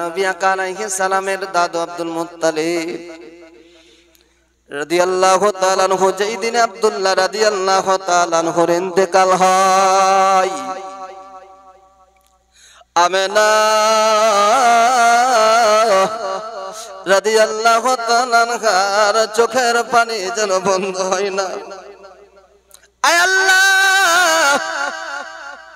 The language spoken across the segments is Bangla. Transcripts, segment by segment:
নবী আকা আলাইহিস সালামের দাদু আব্দুল মুত্তালিব রাদিয়াল্লাহু তাআলা আনহু, যেই দিনে আব্দুল্লাহ রাদিয়াল্লাহু তাআলা আনহুর ইন্তেকাল হয়, আমেনা রাদিয়াল্লাহু তাআলা আনহার চোখের পানি যেন বন্ধ হয় না। আয় আল্লাহ,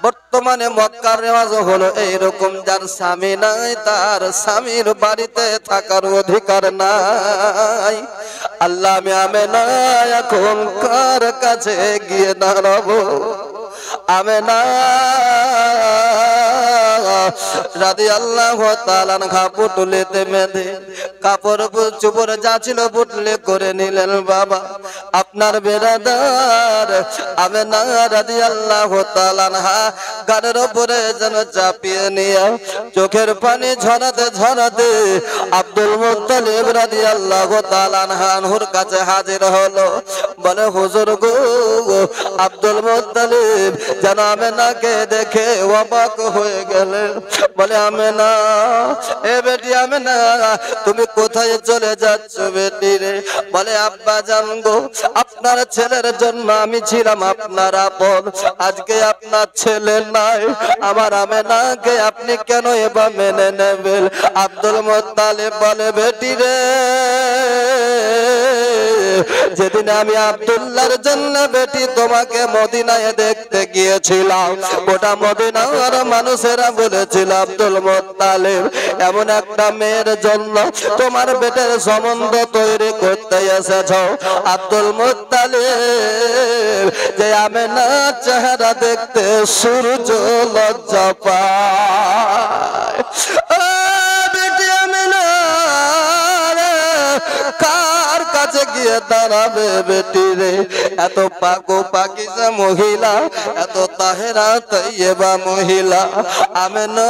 বর্তমানে মক্কার রেওয়াজ হলো এইরকম, যার স্বামী নাই তার স্বামীর বাড়িতে থাকার অধিকার নাই। আল্লাহ, আমি আমেনা এখন কার কাছে গিয়ে দাঁড়াবো? আমেনা রাদিয়াল্লাহু তাআলা আনহা পুটুলিতে মেধে কাপড় চোপড় যা ছিল পুটলি করে নিলেন। বাবা, আপনার বেরাদার আমেনা রাদিয়াল্লাহু তাআলা আনহা গানের উপরে যেন চাপিয়ে নিয়ে চোখের পানি ঝরাতে ঝরাতে আব্দুল মুত্তালিব রাদিয়াল্লাহু তাআলা আনহুর কাছে হাজির হলো। বলে, হুজুর গো, আব্দুল মুত্তালিব যেন আমেনাকে দেখে অবাক হয়ে গেলেন। বলে, আমেনা, এ বেটি আমেনা, তুমি কোথায় চলে যাচ্ছ বেটি রে? বলে, আব্বা জান গো, আপনার ছেলের জন্য আমি ছিলাম আপনার আপন, আজকে আপনার ছেলে নাই, আমার আমেনাকে আপনি কেন এবার মেনে নেবেন? আব্দুল মুত্তালিব বলে, বেটি রে, যেদিন আমি আব্দুল্লাহর জন্য বেটি তোমাকে মদিনায় দেখতে গিয়েছিলাম, ওটা মদিনার মানুষেরা বলেছিল, আব্দুল মুত্তালিব এমন একটা মেয়ের জন্য তোমার বেটের সম্বন্ধ তৈরি করতে এসেছ। আব্দুল মুত্তালিব যে আমেনার চেহারা দেখতে সূর্য লজ্জা পায়। বেটি আমেনা কার কাছে গিয়ে দাঁড়াবে বেটি রে? এত পাকো পাকিজা মহিলা, এত তাহেরা তৈয়বা মহিলা আমেনা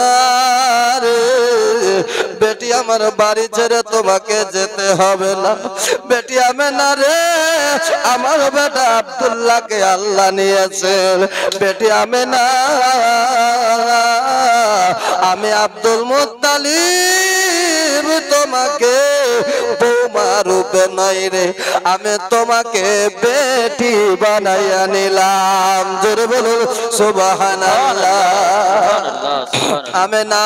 রে, বেটি আমার বাড়ি ছেড়ে তোমাকে যেতে হবে না। বেটি আমেনা রে, আমার বেটা আব্দুল্লাহকে আল্লাহ নিয়েছেন। বেটি আমেনা, আমি আব্দুল মুত্তালিব তোমাকে বৌমা রূপে নাই রে, আমি তোমাকে বেটি বানাইয়া নিলাম। জোরে বলুন সুবহানাল্লাহ। আমেনা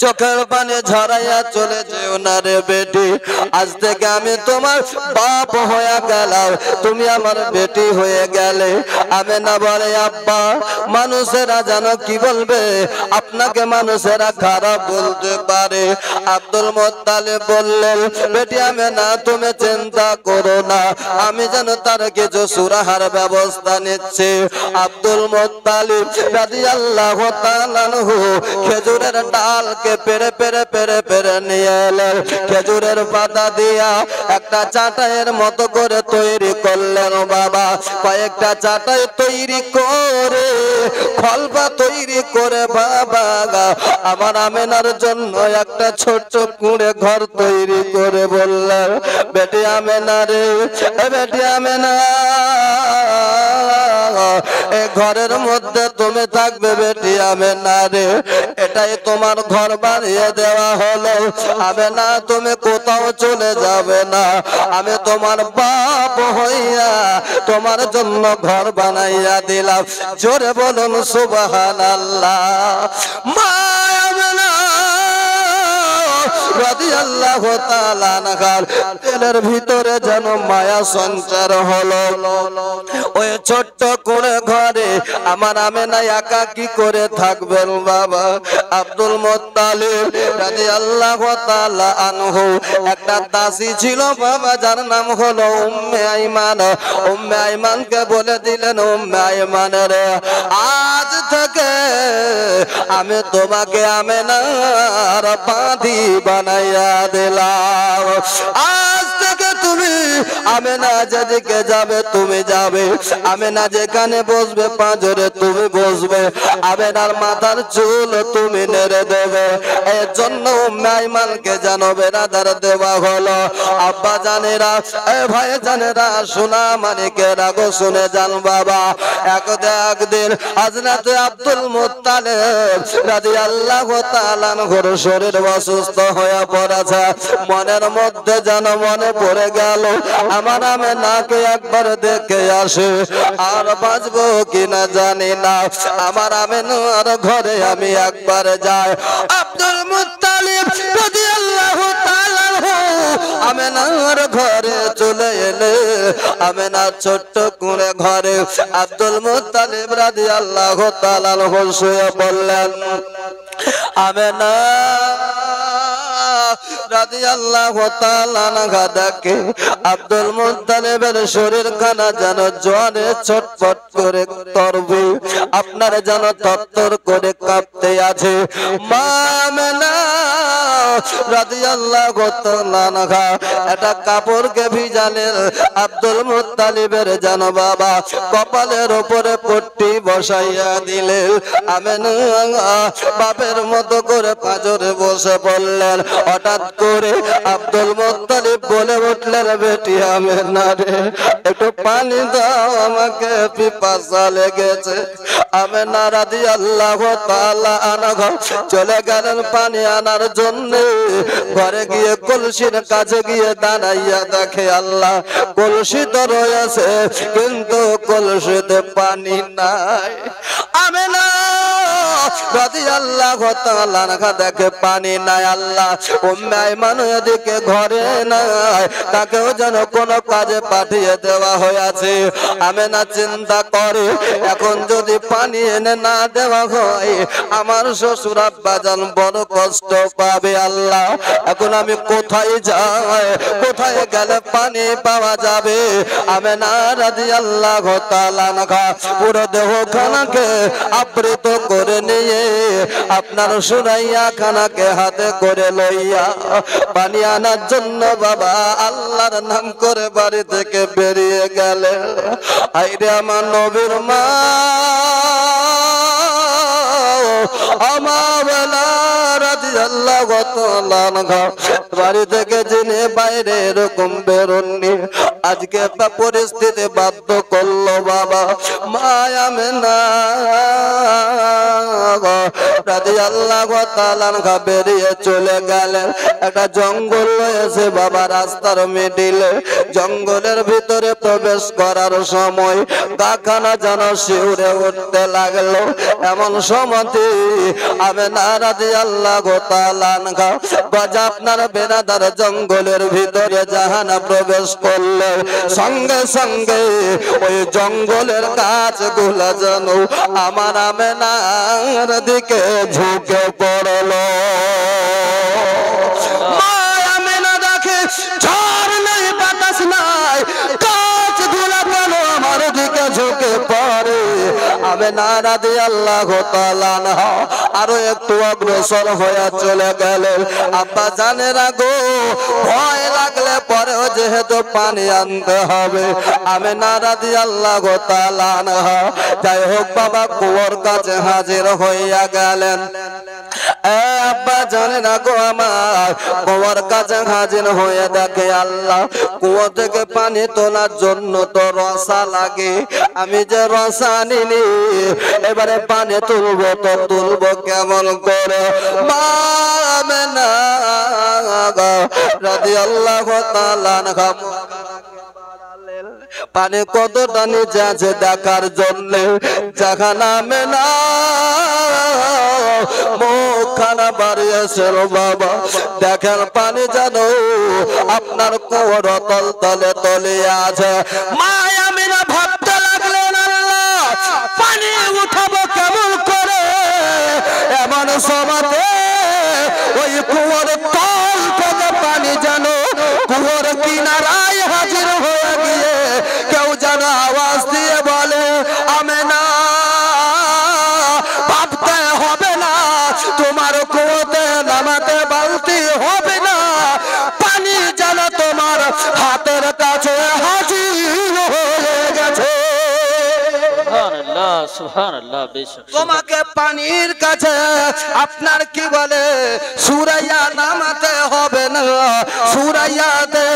চোখের পানি ঝরাইয়া চলে যেও না রে বেটি, আজ থেকে আমি তোমার বাপ হয়ে গেলাম, তুমি আমার বেটি হয়ে গেলে। আমেনা বলে, আব্বা, মানুষেরা জানো কি বলবে? আপনাকে মানুষেরা খারাপ বলতে পারে। আব্দুল মুত্তালিব বললেন, বেটি আমেনা, তুমি চিন্তা করো না, আমি যেন তার কিছু সুরাহার ব্যবস্থা নিচ্ছি। আব্দুল মুত্তালিব রাদিয়াল্লাহু তাআলা আনহু খেজুরের ডালকে পেরে পেরে পেরে পেরে নিয়ে এলেন। খেজুরের পাতা দিয়া একটা চাটাইয়ের মতো করে তৈরি করলেন। বাবা, কয়েকটা চাটাই তৈরি করে খলবা তৈরি করে বাবা আমার আমেনার জন্য একটা ছোট্ট কুঁড়ে ঘর তৈরি করে বললেন, বেটি আমেনা রে, বেটি আমেনা, এই ঘরের মধ্যে তুমি থাকবে বেটি আমেনা রে, এটাই তোমার ঘর বানিয়ে দেওয়া হলো। আমেনা, তুমি কোথাও চলে যাবে না, আমি তোমার বাপ হইয়া তোমার জন্য ঘর বানাইয়া দিলাম। জোরে বলুন সুবহানাল্লাহ। মা আমেনা রাদিয়াল্লাহু তাআলা আনহার দিলের ভিতরে যেন মায়া সঞ্চার হলো। ওই ছোট্ট কোণে ঘরে আমার আমেনা একা কি করে থাকবেন? বাবা, আব্দুল মুত্তালিব রাদিয়াল্লাহু তাআলা আনহু একটা দাসী ছিল বাবা, যার নাম হলো উম্মে আইমান। উম্মে আইমানকে বলে দিলেন, উম্মে আইমান রে, আজ থেকে আমি তোমাকে আমেনার বাঁধি বানাইয়া দিলাম। আজ থেকে তুমি আমেনা যেদিকে যাবে তুমি যাবে, আমেনা যেখানে বসবে পাঁজরে তুমি বসবে, আমেনার মাথার চুল তুমি নেড়ে দেবে। এর জন্য মেহমানকে যেন বেরাদার দেওয়া হলো। আব্বা জানেরা, এ ভাই জানেরা, সোনা মানিকেরা গো শুনে যান বাবা। একদিন হযরত আব্দুল মুত্তালিব রাদিয়াল্লাহু তাআলা আনহুর শরীর অসুস্থ হয়ে পড়েছে। মনের মধ্যে যেন মনে পড়ে গেল আমার আমেনাকে একবার দেখে আসে, আর বাঁচবো কিনা জানি না, আমার আমেনার ঘরে আমি একবার যাই। আব্দুল মুত্তালিব রাদিয়াল্লাহু তাআলা আমেনার ঘরে চলে এলে, আমেনার ছোট্ট কুঁড়ে ঘরে আব্দুল মুত্তালিব রাদিয়াল্লাহু তাআলা শুয়ে পড়লেন। আমেনা রাদিয়াল্লাহু তাআলা আনহা দেখে আব্দুল মুত্তালিবের শরীর খানা যেন জ্বরে ছটফট করে করবে, আপনার যেন তরতর করে কাঁপতে আছে। মা আমেনা রাদিয়াল্লাহু তাআলা আনহা একটা কাপড়কে ভিজালেন আব্দুল মুত্তালিবের যেন বাবা কপালের উপরে পট্টি বসাইয়া দিলেন। আমেনা বাপের মতো করে পাঁজরে বসে পড়লেন। হঠাৎ করে আব্দুল মুত্তালিব বলে উঠলেন, বেটি আমেনা রে, একটু পানি দাও, আমাকে পিপাসা লেগেছে। আমেনা রাদিয়াল্লাহু তাআলা আনহা চলে গেলেন পানি আনার জন্য। ঘরে গিয়ে কলসির কাছে গিয়ে দাঁড়াইয়া দেখে আল্লাহ, কলসি তো রয়েছে কিন্তু কলসিতে পানি নাই। আমেনা রাদিয়াল্লাহু তাআলা আনহা দেখে পানি নাই। আল্লাহ, উম্মে আইমান এদিকে ঘরে নাই, তাকেও যেন কোনো কাজে পাঠিয়ে দেওয়া হয়েছে। আমেনা চিন্তা করে, এখন যদি পানি এনে না দেওয়া হয় আমার শ্বশুর আব্বাজান বড় কষ্ট পাবে। আল্লাহ, এখন আমি কোথায় যাই, কোথায় গেলে পানি পাওয়া যাবে? আমেনা রাদিয়াল্লাহু তাআলা আনহা পুরো দেহখানাকে আবৃত করে নিয়ে আপনার সুরাইয়া খানাকে হাতে করে লইয়া পানি আনার জন্য বাবা আল্লাহর নাম করে বাড়ি থেকে বেরিয়ে গেলেন। আইরে আমার নবীর মা, বাড়ি থেকে জেনে বাইরে এরকম বেরোননি, আজকে একটা পরিস্থিতি বাধ্য করলো বাবা। মা আমেনা রাদিয়াল্লাহু তাআলা আনহা বেরিয়ে চলে গেলেন। একটা জঙ্গল রয়েছে বাবা রাস্তার মিডিলে, জঙ্গলের ভিতরে প্রবেশ করার সময় গাখানা যেন শিউরে উঠতে লাগলো। এমন সময় আমেনা রাদিয়াল্লাহু তাআলা আনহা আপনার বেনাদার জঙ্গলের ভিতরে জাহানা প্রবেশ করলো। সঙ্গে সঙ্গে ওই জঙ্গলের গাছগুলো যেন আমার আমেনার দিকে ঝুঁকে পড়লো। মা আমেনা দেখে ঝড় নেই, বাতাস নাই, গাছগুলো যেন আমার দিকে ঝুঁকে পড়ে। আমেনা রাদিয়াল্লাহু তাআলা আনহা আরো একটু অগ্রসর হয়ে চলে গেলেন। আব্বা জানেরা গো, ভয় লাগলে পরেও যেহেতু পানি আনতে হবে। আমেনা রাদিয়াল্লাহু তাআলা আনহা যাই হোক বাবা কুয়োর কাছে হাজির হইয়া গেলেন। আব্বা জানেরা গো আমার, কুয়োর কাছে হাজির হয়ে দেখে আল্লাহ, কুয়ো থেকে পানি তোলার জন্য তো রসা লাগে, আমি যে রসা আনিনি, এবারে পানি তুলবো তো তুলবো কেমন করে? মা আমেনা রাদিয়াল্লাহু তাআলা আনহা পানি কতটা নিচে আছে দেখার জন্য যখন আমেনা মুখখানা বাড়িয়েছিল বাবা, দেখেন পানি যেন আপনার কোমর তল তলে তলিয়ে আছে। মা আমেনা ভাবতে লাগলেন, আল্লাহ, পানি উঠাবো কেমন করে? এমন সময়তে ওই কুয়োর তল থেকে পানি যেন কুয়োর কিনারায় হাজির হয়ে গিয়ে কেউ যেন আওয়াজ দিয়ে বলে, আমেনা ভাবতে হবে না, তোমার কুয়োতে নামাতে বালতি হবে না, পানি যেন তোমার হাতের কাছে কাছে হাজির হয়ে গেছে। সুবহানাল্লাহ সুবহানাল্লাহ বেশক তোমাকে পানির কাছে আপনার কি বলে সুরাইয়া নামাতে হবে না, সুরাইয়াতে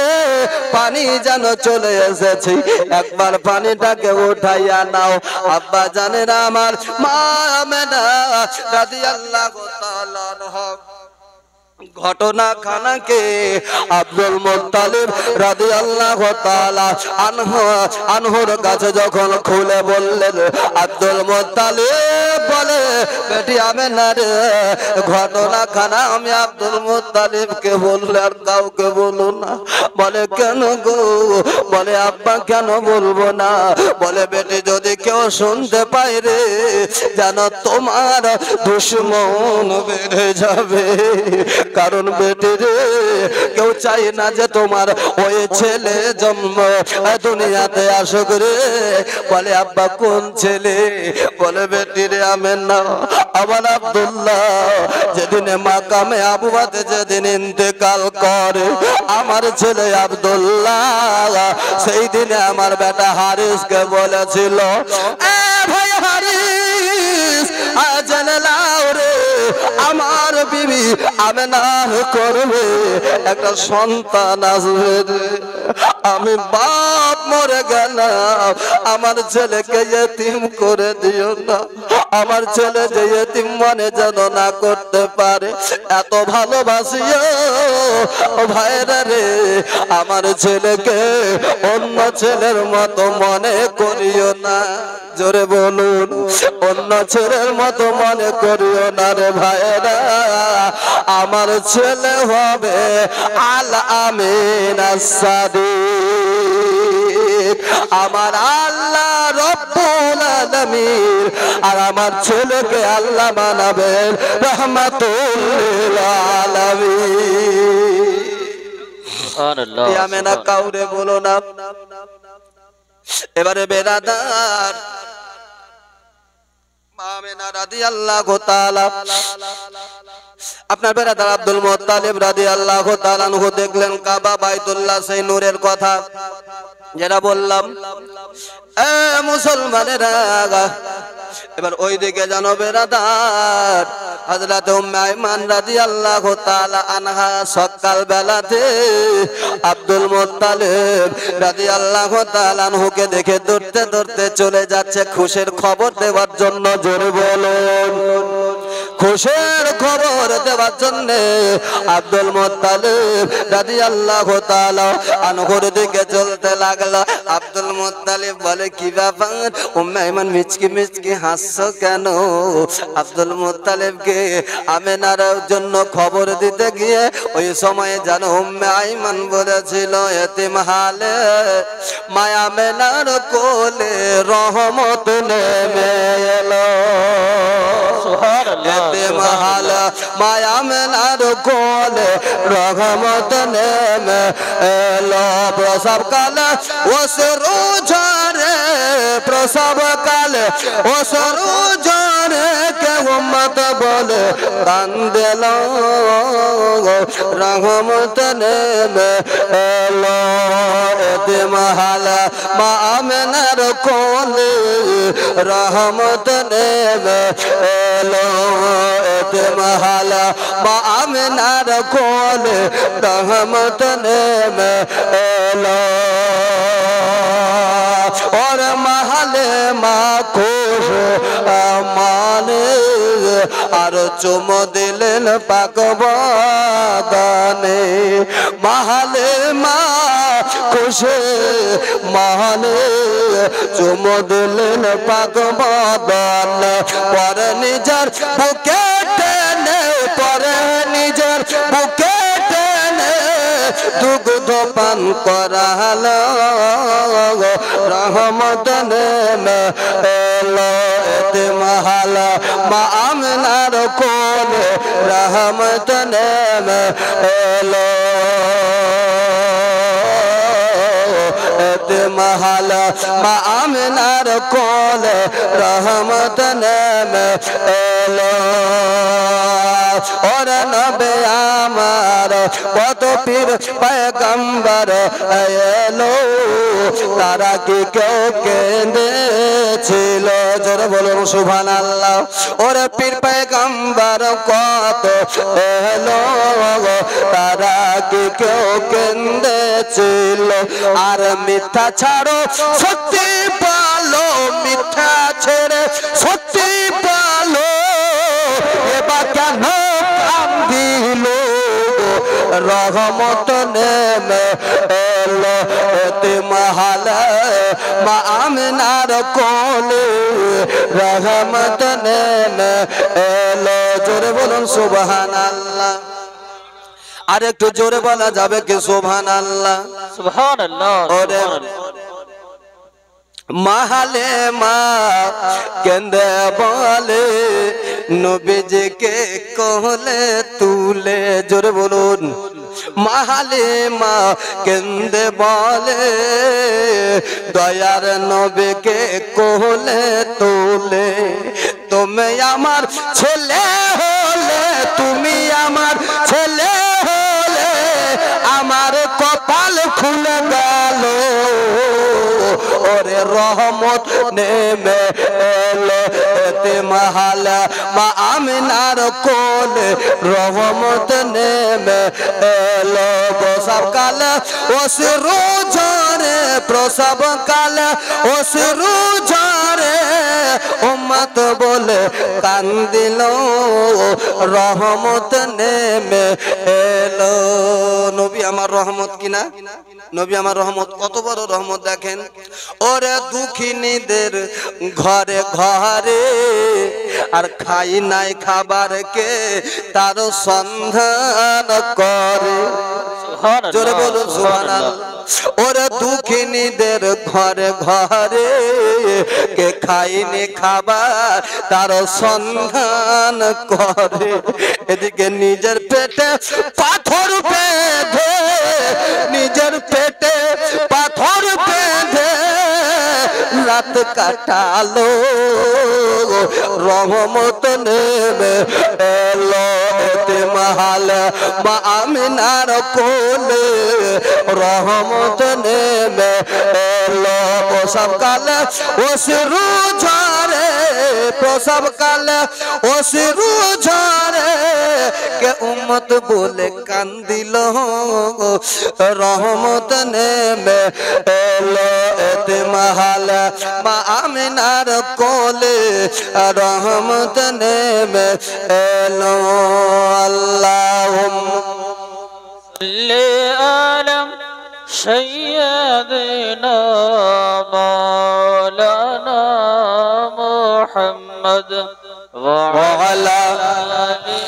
পানি যেন চলে এসেছে, একবার পানিটাকে উঠাইয়া নাও। আব্বা জানেন আমার মা আমেনা রাদিয়াল্লাহু তাআলা আনহা ঘটনা খানাকে আব্দুল মুত্তালিব রাদিয়াল্লাহু তাআলা আনহুর কাছে যখন খুলে বললেন, আব্দুল মুত্তালিব বলে বেটি আমেনা রে ঘটনা খানা আমি আব্দুল মুত্তালিবকে বললে আর কাউকে বলো না। বলে কেন গো? বলে আব্বা কেন বলবো না? বলে বেটি যদি কেউ শুনতে পায় রে যেন তোমার দুশমন বেড়ে যাবে, কারণ বেটি রে কেউ চাই না যে তোমার ওই ছেলে জন্ম দুনিয়াতে আসুক রে। বলে আব্বা কোন ছেলে? বলে বেটি রে আমেনা আমার আব্দুল্লাহ যেদিনে মাকামে আবুবাতে যেদিন ইন্তেকাল করে আমার ছেলে আব্দুল্লাহ সেই দিনে আমার বেটা হারিসকে বলেছিল, এ ভাই হারিস জেনে লাও রে আমার বিবি আমেনা করবে একটা সন্তান আসবে রে। আমি বাপ মরে গেলাম, আমার ছেলেকে ইতিম করে দিও না, আমার ছেলে যে ইতিম মনে যেন না করতে পারে, এত ভালোবাসিও ভাইরা রে আমার ছেলেকে অন্য ছেলের মতো মনে করিও না। জোরে বলুন, অন্য ছেলের মতো মনে করিও না রে ভাইরা, আমার ছেলে হবে আল আমিন as-সাদিক, আমার আল্লাহ রব্বুল আলামিন আর আমার ছেলেকে আল্লাহ বানাবেন রাহমাতুল লিল আলামিন। সুবহানাল্লাহ আমেনা কাউরে বলো না। এবারে বেরাদার আমেনা রাদিয়াল্লাহু তাআলা আপনার বেরাদার আব্দুল মুত্তালিব রাদিয়াল্লাহু তাআলা আনহু দেখলেন কাবা বাইতুল্লাহ সেই নূরের কথা যেটা বললাম। এ মুসলমানেরা এবার ওইদিকে জানো বেরাদার হযরত উম্মে আইমান রাদিয়াল্লাহু তাআলা আনহা সকাল বেলাতে আব্দুল মুত্তালিব রাদিয়াল্লাহু তাআলা আনহুকে দেখে দৌড়তে দৌড়তে চলে যাচ্ছে খুশির খবর দেওয়ার জন্য। জোরে বলুন, খুশির খবর দেওয়ার জন্য আব্দুল মুত্তালিব রাদিয়াল্লাহু তাআলা আনহুর দিকে চলতে লাগলো। আব্দুল মুত্তালিব বলে কি ব্যাপার উম্মে আইমান মিচকি মিচকি হাসছো কেন? আব্দুল মুত্তালিবকে আমেনার জন্য খবর দিতে গিয়ে ওই সময়ে জানো উম্মে আইমান বলেছিল এতিম হালে মায়া আমেনার কোলে রহমত নেমে এলো। এতিম হালে মায়া আমেনার কোলে রহমত নেমে এলো। প্রসব কালে ও সরু ঝরে, প্রসব কালে ও সরু ঝরে কে উম্মত বলে কান্দেল রহমত নেমে এলো। এতিম হালে মা আমেনার কোলে রহমত নেমে এলো। এতিম হালে মা আমেনার কোলে রহমত নেমে এলো। और महले मा खुश माने और चुम दिलन पकवादाने महले मा खुश माने चुम दिलन पकवादान पर निजर बुके टेने पर निजर बुके দুগ্ধ পান করালো রহমত নেমে এলো। এতিম হালে মা আমেনার কোলে রহমত নেমে এলো। এতে মহাল মা আমিনার কোলে রহমত নেমে এলো ওর নবে আমার কত পীর পয়গম্বর এলো তারা কি কেউ কেঁদেছিল জোরে বলুন সুবহানাল্লাহ ওরে পীর পয়গম্বর কত এলো তারা কি কেউ কেঁদেছিল আর মিথ্যা ছাড়ো সত্যি বলো মিথ্যা ছেড়ে সত্যি বলো এবার কেন কান্দিল রহমত নেমে এলো এতে মহালা মা আমিনার কোলে রহমত নেমে এলো জোরে বলুন সুবহানাল্লাহ আর একটু জোরে বলা যাবে কি সুবহানাল্লাহ সুবহানাল্লাহ সুবহানাল্লাহ মাহালে মা কেন্দে বলে নবীজিকে কোলে তুলে জোরে বলুন মাহালে মা কেন্দে বলে দয়ার নবীকে কোলে তুলে তুমি আমার ছেলে হলে তুমি আমার ছেলে হলে আমার কপাল খুলে গেল ওরে রহমত নেমে এলো এতে মহালা মা আমিনার কোলে রহমত নেমে এলো প্রসব কালে অশ্রু ঝরে প্রসব কালে অশ্রু ঝরে উম্মত বলে কান্দিল রহমত নেমে এলো নবী আমার রহমত কিনা নবী আমার রহমত কত বড় রহমত দেখেন ওরে দুঃখিনীদের ঘরে ঘরে আর খাই নাই খাবার কে তার সন্ধান করে জোরে বলুন সুবহানাল্লাহ ওরে দুঃখিনীদের ঘরে ঘরে কে খাইনি খাবার তার সন্ধান করে এদিকে নিজের পেটে পাথর বেঁধে নিজের পেটে পাথর বেঁধে রাত কাটালো রহমত নেমে এলো এতে মহাল মা আমিনার কোলে রহমত নেমে এলো প্রসব কালে অশ্রু ঝরে প্রসব কালে অশ্রু ঝরে কে উম্মত বলে কান্দিল রহমত নেমে এলো এতে মহাল মা আমিনার কোলে রহমত নেমে এলো আল্লাহুম্মা সাল্লি আলা সাইয়্যিদিনা মাওলানা মুহাম্মদ ওয়া আলা আলি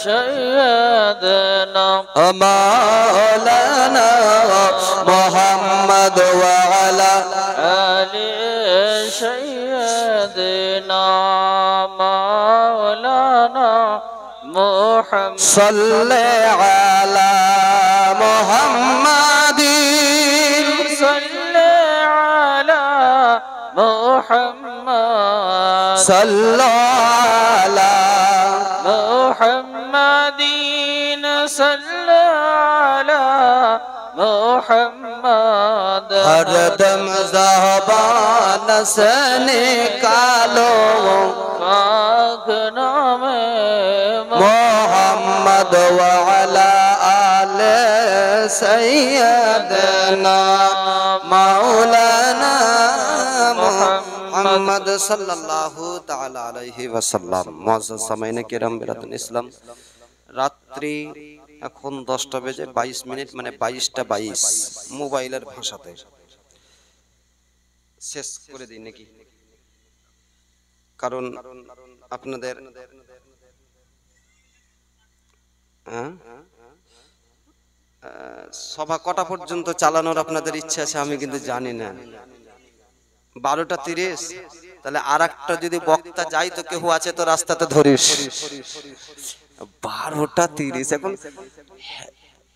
সাইয়্যিদিনা মাওলানা মুহাম্মদ ওয়া আলা আলি সাইয়্যিদিনা মাওলানা মুহাম্মদ সাল্লি আলা মুহাম্মাদিন সাল্লি আলা মুহাম্মদ সাল্লাল্লাহু মুহাম্মাদিন সাল্লি আলা মুহাম্মদ हरदम ज़बान से निकालो पाक नामे मोहम्मद व अला आले सैयदना मौलाना मुहम्मद सल्लल्लाहु ताला अलैहि वसल्लम। मुअज़्ज़ज़ सामाईन किराम बिरादुल इस्लाम, রাত্রি এখন 10টা বেজে 22 মিনিট, মানে 22টা 22 মোবাইলের ভাষাতে শেষ করে দিই নাকি? কারণ আপনাদের সভা কটা পর্যন্ত চালানোর আপনাদের ইচ্ছা আছে আমি কিন্তু জানি না। 12টা 30, তাহলে আর একটা যদি বক্তা যাই তো কেউ আছে তো রাস্তাতে ধরিস। 12টা 30 এখন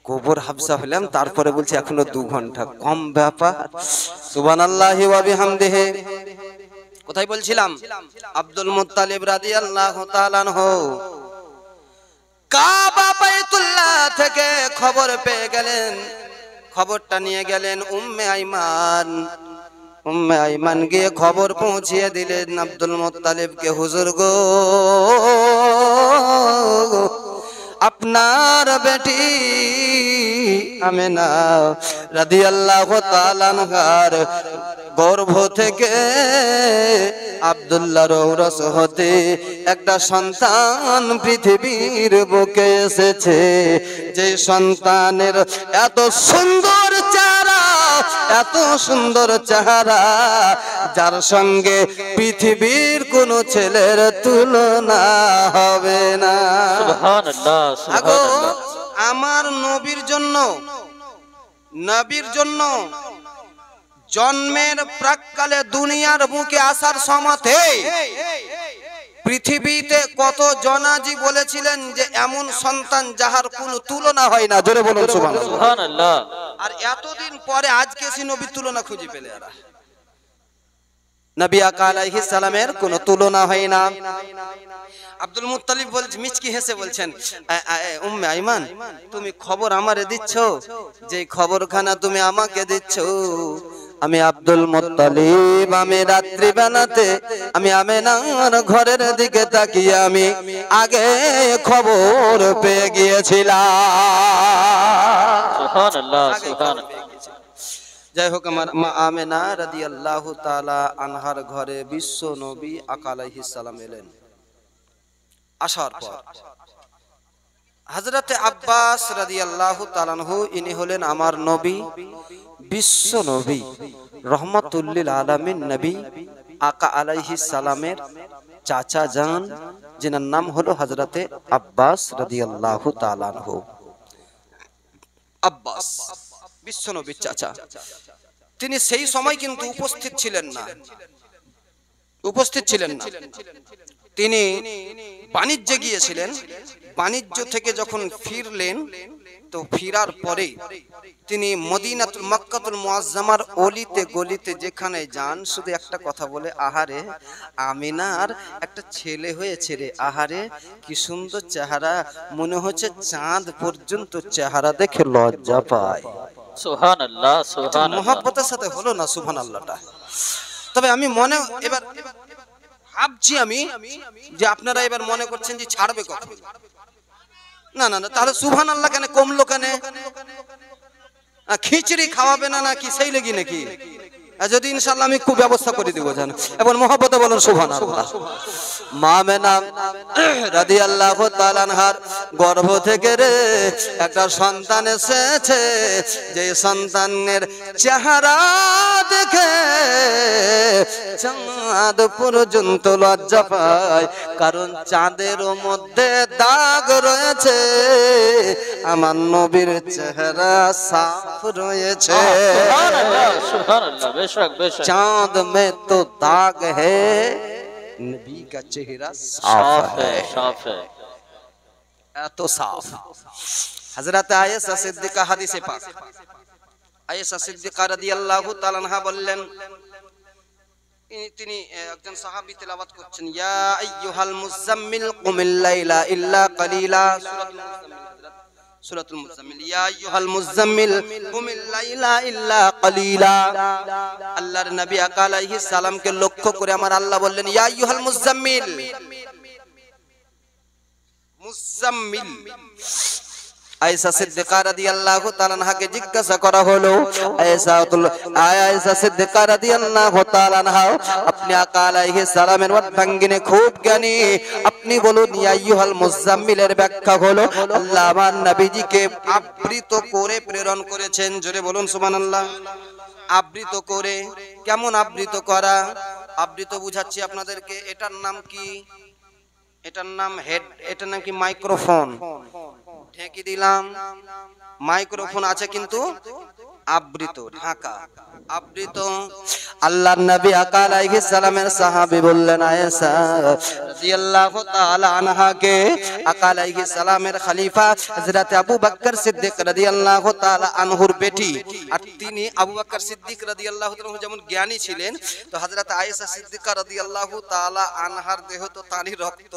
কবর হাফসা হলাম, তারপরে বলছে এখনো 2 ঘন্টা, কম ব্যাপার। সুবহানাল্লাহি ওয়া বিহামদিহি। কোথায় বলছিলাম? আব্দুল মুত্তালিব রাদিয়াল্লাহু তাআলা আনহু কাবা বাইতুল্লাহ থেকে খবর পেয়ে গেলেন, খবরটা নিয়ে গেলেন উম্মে আইমান। উম্মে আইমান গিয়ে খবর পৌঁছিয়ে দিলেন আব্দুল মুত্তালিবকে, হুজুর গো, আপনার বেটি আমিনা রাদিয়াল্লাহু তাআলা আনহার গর্ভ থেকে আব্দুল্লাহর ঔরস হতে একটা সন্তান পৃথিবীর বুকে এসেছে, যে সন্তানের এত সুন্দর চেহারা, এত সুন্দর চেহারা, যার সঙ্গে পৃথিবীর কোন ছেলের তুলনা হবে না। সুবহানাল্লাহ, আগো সুবহানাল্লাহ। আমার নবীর জন্য জন্মের প্রাক্কালে দুনিয়ার বুকে আসার সময়তে পৃথিবীতে কত জনাজি বলেছিলেন যে এমন সন্তান যাহার কোনো তুলনা হয় না। জোরে বলুন সুবহানাল্লাহ। সুবহানাল্লাহ। আর এতদিন পরে আজকে সে নবীর তুলনা খুঁজে পেলে এরা। নবী আকা আলাইহিস সালামের কোনো তুলনা হয় না। আব্দুল মুত্তালিব বলছে, মিচকি হেসে বলছেন, উম্মে আইমান, তুমি খবর আমারে দিচ্ছ, যে খবরখানা তুমি আমাকে দিচ্ছ, আমি আব্দুল মুত্তালিব, আমি রাত্রি বেলাতে আমি আমিনার ঘরের দিকে তাকিয়ে আমি আগে খবর পেয়ে গিয়েছিলাম। সুবহানাল্লাহ, সুবহানাল্লাহ। যাই হোক, আমার মা আমিনা রাদিয়াল্লাহু তাআলা আনহার ঘরে বিশ্ব নবী আকা আলাইহিস সালাম এলেন। আসার পর হযরতে আব্বাস রাদিয়াল্লাহু তাআলা আনহু, ইনি হলেন আমার নবী, বিশ্ব নবী, রহমাতুল লিল আলামিন নবী আকা আলাইহিস সালামের চাচা যান, যিনার নাম হলো হযরতে আব্বাস রাদিয়াল্লাহু তাআলা আনহু। আব্বাস বিশ্ব নবীর চাচা। তিনি সেই সময় কিন্তু উপস্থিত ছিলেন না। তিনি বাণিজ্যে গিয়েছিলেন। বাণিজ্য থেকে যখন ফিরলেন, তো ফিরার পরে তিনি মদিনাতুল মক্কাতুল মুআজ্জামার অলিতে গলিতে যেখানে যান, শুধু একটা কথা বলে, আহারে আমিনার একটা ছেলে হয়েছে রে, আহারে কি সুন্দর চেহারা, মনে হচ্ছে চাঁদ পর্যন্ত চেহারা দেখে লজ্জা পায়। সুবহানাল্লাহ, সুবহানাল্লাহ। মহব্বতের সাথে হলো না সুবহানাল্লাহটা। তবে আমি মনে এবার ভাবছি আমি যে আপনারা এবার মনে করছেন যে ছাড়বে কখন? না না না, তাহলে সুবহানাল্লাহ কেন কমলো কেন? খিচড়ি খাওয়াবে না নাকি সেই লেগে নাকি? যদি ইনশাআল্লাহ আমি খুব ব্যবস্থা করে দিব, জান। এবং মহব্বতে বলুন সুবহানাল্লাহ। মা আমিনা রাদিয়াল্লাহু তাআলা আনহার গর্ভ থেকে রে একটা সন্তান এসেছে, যে সন্তানের চেহারা দেখে চাঁদ পর্যন্ত লজ্জা পায়, কারণ চাঁদের মধ্যে দাগ রয়েছে, আমার নবীর চেহারা সাফ রয়েছে। সুবহানাল্লাহ, সুবহানাল্লাহ। বেশক, বেশক। चांद में तो दाग है, नबी का चेहरा साफ है। साफ है। तो साफ। हजरत आयशा सिद्दीका হাদিসে পাক, আয়েশা সিদ্দিকা রাদিয়াল্লাহু তাআলা আনহা বললেন, তিনি একজন সাহাবী তেলাওয়াত করছেন, ইয়া আইয়ুহাল মুজাম্মিল কুমিল লাইলা ইল্লা কালিলা, সূরাতুল মুজাম্মিল, ইয়া আইয়ুহাল মুজাম্মিল কুমিল লাইলা ইল্লা কালিলা। আল্লাহর নবী আকা আলাইহিস সালামকে লক্ষ্য করে আমার আল্লাহ বললেন, ইয়া আইয়ুহাল মুজাম্মিল, মুজাম্মিল। আয়েশা সিদ্দিকা রাদিয়াল্লাহু তাআলা আনহাকে জিজ্ঞাসা করা হলো, আয়েশা সিদ্দিকা রাদিয়াল্লাহু তাআলা আনহা, আপনি আকা আলাইহিস সালামের অর্ধাঙ্গিনী খুব জ্ঞানী, আপনি বলুন ইয়া আইয়ুহাল মুজাম্মিলের ব্যাখ্যা হলো, আল্লাহ আমার নবীজিকে আবৃত করে প্রেরণ করেছেন। জোরে বলুন সুবহানাল্লাহ। আবৃত করে, কেমন আবৃত করা? আবৃত বুঝাচ্ছি আপনাদেরকে। এটার নাম কি? এটার নাম হেড, এটার নাম কি মাইক্রোফোন। ঢেকে দিলাম, মাইক্রোফোন আছে কিন্তু আবৃত, ঢাকা, আবৃত। আল্লাহর নবী আকা আলাইহিস সালামের সাহাবী বললেন আয়েশা রাদিয়াল্লাহু তাআলা আনহাকে, আকা আলাইহিস সালামের খলিফা হযরত আবু বকর সিদ্দিক রাদিয়াল্লাহু তাআলা আনহুর বেটি, আর তিনি আবু বকর সিদ্দিক রাদিয়াল্লাহু তাআলা যেমন জ্ঞানী ছিলেন, তো হযরত আয়েশা সিদ্দিকা রাদিয়াল্লাহু তাআলা আনহার দেহ তো তারই রক্ত,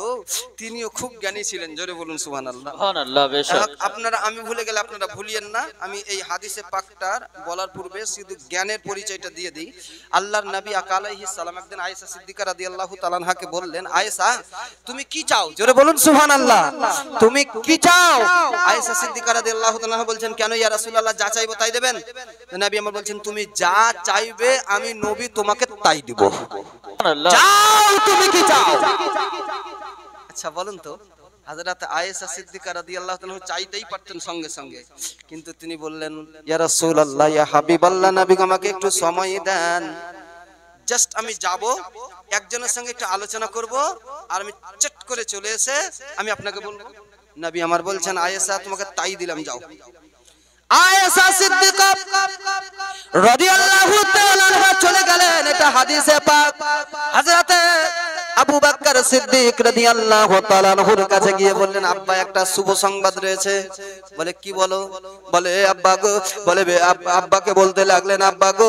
তিনিও খুব জ্ঞানী ছিলেন। জোরে বলুন সুবহানাল্লাহ। সুবহানাল্লাহ, বেশক। আপনারা, আমি ভুলে গেলে আপনারা ভুলিয়েন না, আমি এই হাদিসে পাকটার বলার পূর্বে শুধু জ্ঞানের পরিচয়টা দিয়ে দিই। আল্লাহর নবী আকা আলাইহিস সালাম একদিন আয়েশা সিদ্দিকা রাদিয়াল্লাহু তাআলা আনহাকে বললেন, আয়েশা তুমি কি চাও? জোরে বলুন সুবহানাল্লাহ। তুমি কি চাও? আয়েশা সিদ্দিকা রাদিয়াল্লাহু তাআলা আনহা বলছেন, কেন ইয়া রাসূলুল্লাহ, যা চাইবো তাই দেবেন? নবী আমার বলছেন, তুমি যা চাইবে আমি নবী তোমাকে তাই দিব। সুবহানাল্লাহ। চাও, তুমি কি চাও? আচ্ছা বলুন তো, হযরত আয়েশা সিদ্দিকা রাদিয়াল্লাহু তাআলা চাইতেই পারতেন সঙ্গে সঙ্গে, কিন্তু তিনি বললেন, ইয়া রাসূলুল্লাহ, ইয়া হাবিবাল্লাহ, নবী আমাকে একটু সময় দেন, জাস্ট আমি যাব, একজনের সঙ্গে একটু আলোচনা করব, আর আমি চট করে চলে এসে আমি আপনাকে বলবো। নবী আমার বলছেন, আয়েশা তোমাকে তাই দিলাম, যাও। আয়েশা সিদ্দিকা রাদিয়াল্লাহু তাআলা আনহা চলে গেলেন। এটা হাদিসে পাক। হযরত আবু বকর সিদ্দিক রাদিয়াল্লাহু তাআলা আনহুর কাছে গিয়ে বললেন, আব্বা একটা শুভ সংবাদ রয়েছে। বলে কি বলো? বলে আব্বা গো, বলে আব্বাকে বলতে লাগলেন, আব্বা গো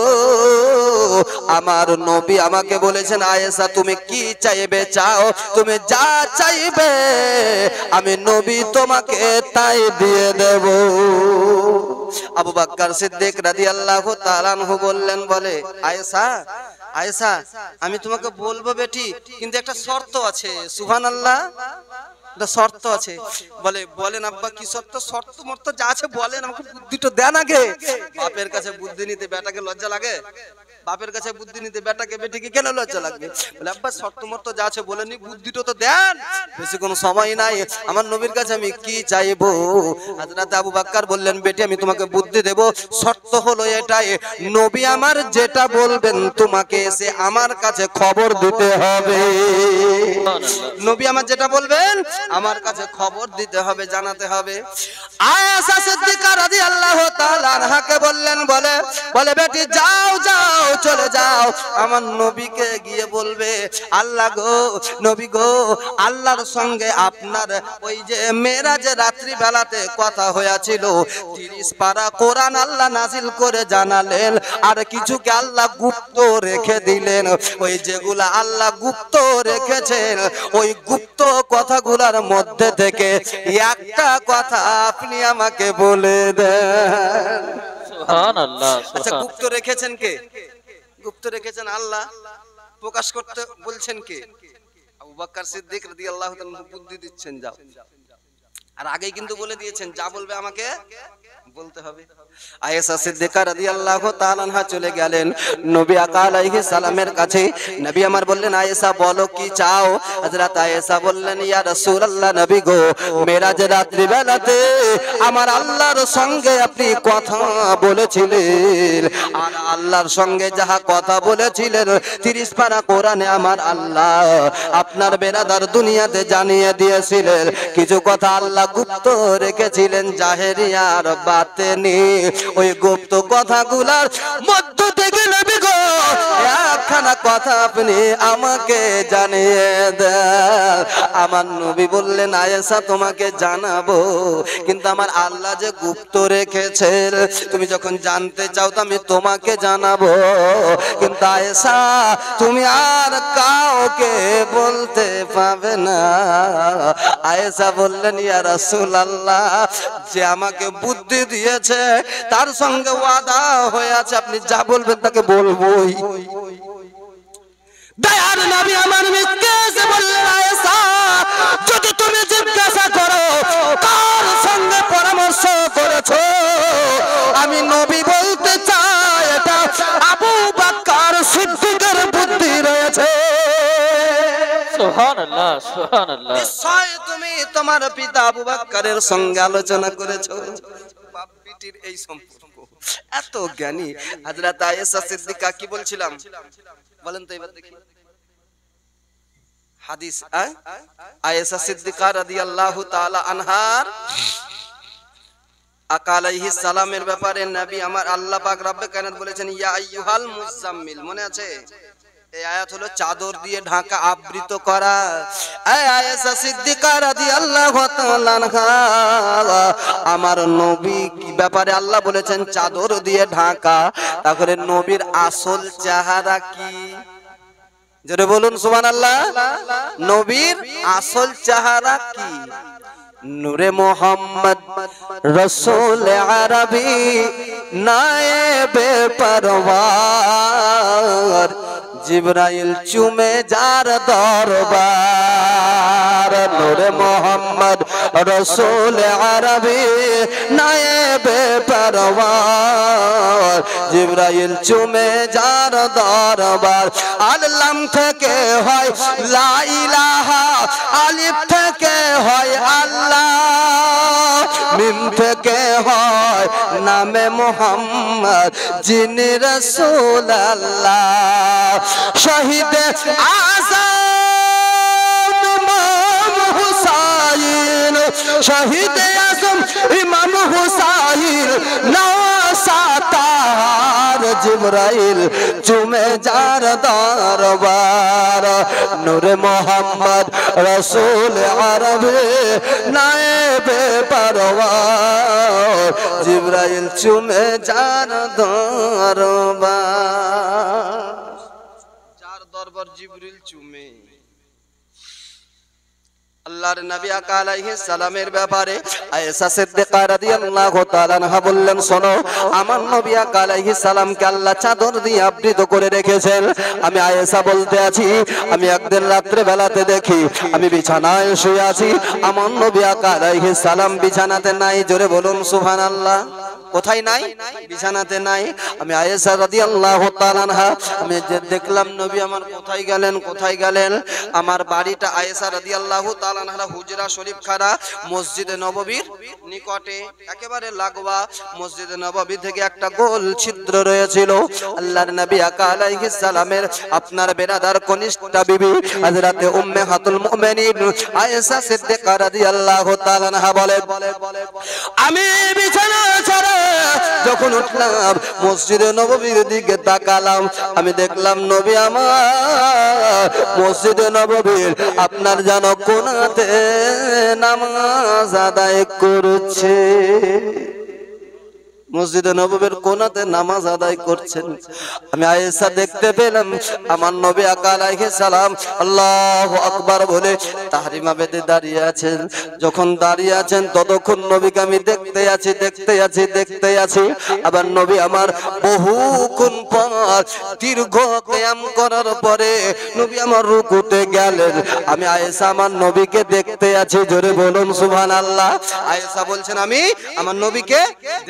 আমার নবী আমাকে বলেছেন, আয়েশা তুমি কি চাইবে চাও, তুমি যা চাইবে আমি নবী তোমাকে তাই দিয়ে দেব। আবু বকর সিদ্দিক রাদিয়াল্লাহু তাআলা আনহু বললেন, বলে আয়েশা, আয়েশা আমি তোমাকে বলবো বেটি, কিন্তু একটা শর্ত আছে। সুবহানাল্লাহ, একটা শর্ত আছে। বলেন আব্বা কি শর্ত? শর্ত মর্ত যা আছে বলেন, আমাকে বুদ্ধিটা দেন আগে। বাপের কাছে বুদ্ধি নিতে বেটাকে লজ্জা লাগে? বাপের কাছে বুদ্ধি নিতে বেটাকে বেটিকে কেন লজ্জা লাগবে? বলে আব্বা শর্ত মর্ত যা আছে বলেনি, বুদ্ধিটা তো দেন, বেশি কোনো সময় নাই, আমার নবীর কাছে আমি কি চাইবো? হযরত আবু বকর বললেন, বেটি আমি তোমাকে বুদ্ধি দেব, শর্ত হলো এটাই, নবী আমার যেটা বলবেন তোমাকে এসে আমার কাছে খবর দিতে হবে। নবী আমার যেটা বলবেন আমার কাছে খবর দিতে হবে, জানাতে হবে। আয়েশা সিদ্দিকা রাদিয়াল্লাহু তাআলা আনহাকে বললেন, বলে বেটি যাও যাও, চলে যাও, আমার নবীকে গিয়ে বলবে, আল্লাহ গো, নবী গো, আল্লাহর সঙ্গে আপনার ওই যে মেরাজে রাত্রি বেলাতে কথা হয়েছিল, 30 পারা কোরআন আল্লাহ নাজিল করে জানালেন, আর কিছুকে আল্লাহ গুপ্ত রেখে দিলেন। ওই যেগুলা আল্লাহ গুপ্ত রেখেছেন, ওই গুপ্ত কথাগুলার মধ্যে থেকে একটা কথা আপনি আমাকে বলে দেন। সুবহানাল্লাহ। আচ্ছা গুপ্ত রেখেছেন কে? গুপ্ত রেখেছেন আল্লাহ, প্রকাশ করতে বলছেন কে? আবু বকর সিদ্দিক রাদিয়াল্লাহু তাআলা বুদ্ধি দিচ্ছেন, যাও। আর আগেই কিন্তু বলে দিয়েছেন, যা বলবে আমাকে বলতে হবে। আয়েশা সিদ্দিকা রাদিয়াল্লাহু তাআলা আনহা চলে গেলেন নবী আকা আলাইহিস সালামের কাছে। নবী আমার বললেন, আয়েশা বলো কি চাও? হযরত আয়েশা বললেন, ইয়া রাসূলুল্লাহ, নবী গো, মেরাজের রাত্রি বেলাতে আমার আল্লাহর সঙ্গে আপনি কথা বলেছিলেন, আর আল্লাহর সঙ্গে যাহা কথা বলেছিলেন 30 পারা কোরআনে আমার আল্লাহ আপনার বেরাদার দুনিয়াতে জানিয়ে দিয়েছিলেন। কিছু কথা আল্লাহ গুপ্ত রেখেছিলেন, জাহেরিয়ার বাতেনি, ওই গুপ্ত কথাগুলার মধ্য থেকে নবী গো একখানা কথা আপনি আমাকে জানিয়ে দেন। আমার নবী বললেন, আয়েশা তোমাকে জানাবো, কিন্তু আমার আল্লাহ যে গুপ্ত রেখেছেন, তুমি যখন জানতে চাও তো আমি তোমাকে জানাবো, কিন্তু আয়েশা তুমি আর কাউকে বলতে পাবে না। আয়েশা বললেন, ইয়া রাসূলুল্লাহ, যে আমাকে বুদ্ধি দিয়েছে তার সঙ্গে ওয়াদা হয়ে আছে, আপনি যা বলবেন তাকে বলবোই। দয়ার নবী আমার মিসকে বললেন, আয়েশা যদি তুমি জিজ্ঞাসা করো কার সঙ্গে পরামর্শ করেছো, আমি নবী বলতে চাই এটা আবু বকর সিদ্দিকের বুদ্ধি রয়েছে। সুবহানাল্লাহ, সুবহানাল্লাহ। নিশ্চয় তুমি তোমার পিতা আবু বকরের সঙ্গে আলোচনা করেছো। বাপ বেটির এই সম্পর্ক এত জ্ঞানী। হযরত আয়েশা সিদ্দিকা কি বলছিলাম বলেন তো এবার দেখি হাদিস। আয়েশা সিদ্দিকা রাদিয়াল্লাহু তাআলা আনহার আকা আলাইহিস সালামের ব্যাপারে নবী আমার আল্লাহ পাক রব্বে কায়নাত বলেছেন ইয়া আইয়ুহাল মুজাম্মিল, মনে আছে? এই আয়াত হলো চাদর দিয়ে ঢাকা, আবৃত করা। এই আয়েশা সিদ্দিকা রাদিয়াল্লাহু তাআলা আনহা, আমার নবী কি ব্যাপারে আল্লাহ বলেছেন চাদর দিয়ে ঢাকা, তাহলে নবীর আসল চেহারা কি? জোরে বলুন সুবহানাল্লাহ। নবীর আসল চেহারা কি? নূরে মোহাম্মদ রসুল আরবি নায়েবে পরওয়ার, জিবরাইল চুমে যার দরবার। নূরে মোহাম্মদ রসুল আরবি নায়েবে পরওয়ার, জিবরাইল চুমে যার দরবার। আল্লাম থেকে হয় লা ইলাহা, আলিফ থেকে হয় আল্লাহ, মিম থেকে হয় নামে মোহাম্মদ যিনি রাসূল আল্লাহ। শহীদ আযম ইমাম হুসাইন, শহীদ আযম ইমাম হুসাইন নওসাতার, জিবরাইল চুমে যার দরবার। নূরে মোহাম্মদ রসুল আরবি নায়েবে পরওয়ার, জিবরাইল চুমে যার দরবার। যার দরবার জিবরিল চুমে। আল্লাহর নবী আকা আলাইহিস সালামের ব্যাপারে আয়েশা সিদ্দিকা রাদিয়াল্লাহু তাআলা আনহা বললেন, শোনো আমার নবী আকা আলাইহিস সালামকে আল্লাহ চাদর দিয়ে আবৃত করে রেখেছেন। আমি আয়েশা বলতে আছি, আমি একদিন রাত্রে বেলাতে দেখি আমি বিছানায় শুয়ে আছি, আমার নবী আকা আলাইহিস সালাম বিছানাতে নাই। জোরে বলুন সুবহানাল্লাহ। কোথায় নাই? বিছানাতে নাই। আমি আয়েশা রাদিয়াল্লাহু তাআলা আনহা, আমি দেখলাম নবী আমার কোথায় গেলেন, কোথায় গেলেন? আমার বাড়িটা আয়েশা রাদিয়াল্লাহু তাআলা আনহা হুজরা শরীফ খানা মসজিদে নববীর নিকটে, একেবারে লাগোয়া। মসজিদে নববী থেকে একটা গোল ছিদ্র রয়েছিল। আল্লাহর নবী আকা আলাইহিস সালামের আপনার বেরাদার কনিষ্ঠা বিবি হযরতে উম্মে হাতুল মুমিনিন আয়েশা সিদ্দিকা রাদিয়াল্লাহু তাআলা আনহা বলেন, আমি বিছানা ছেড়ে যখন উঠলাম মসজিদে নববীর দিকে তাকালাম, আমি দেখলাম নবী আমার মসজিদে নববীর আপনার যেন কোণাতে নামাজ আদায় করছে। মসজিদে নববীর কোণাতে নামাজ আদায় করছেন। আমি আয়েশা দেখতে পেলাম আমার নবী আকা আলাইহিস সালাম আল্লাহু আকবার বলে তাহরিমা বেঁধে দাঁড়িয়ে আছেন। যখন দাঁড়িয়ে আছেন ততক্ষণ নবীকে আমি দেখতে আছি। আবার নবী আমার বহুক্ষণ পর দীর্ঘ কিয়াম করার পরে নবী আমার রুকুতে গেলেন। আমি আয়েশা আমার নবীকে দেখতে আছি। জোরে বলুন সুবহানাল্লাহ। আয়েশা বলছেন আমি আমার নবীকে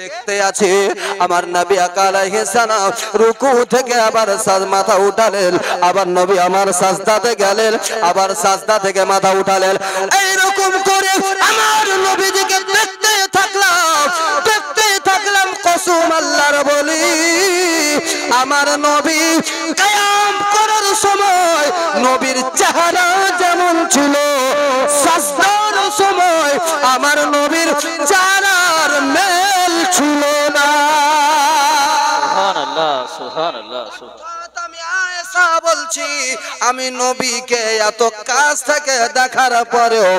দেখতে আছি। আমার নবী আকা আলাইহিস সালাম রুকু থেকে আবার মাথা উঠালেন, আবার নবী আমার সাজদাতে গেলেন, আবার সাজদা থেকে মাথা উঠালেন। এইরকম করে আমার নবীজিকে দেখতে থাকলাম। কসম আল্লাহর বলি, আমার নবী কিয়াম করার সময় নবীর চেহারা যেমন ছিল, সাজদার সময় আমার নবীর চেহারার মেল ছিল না। সুবহানাল্লাহ, সুবহানাল্লাহ, সুবহানাল্লাহ। আমি আয়েশা বলছি, আমি নবীকে এত কাছ থেকে দেখার পরেও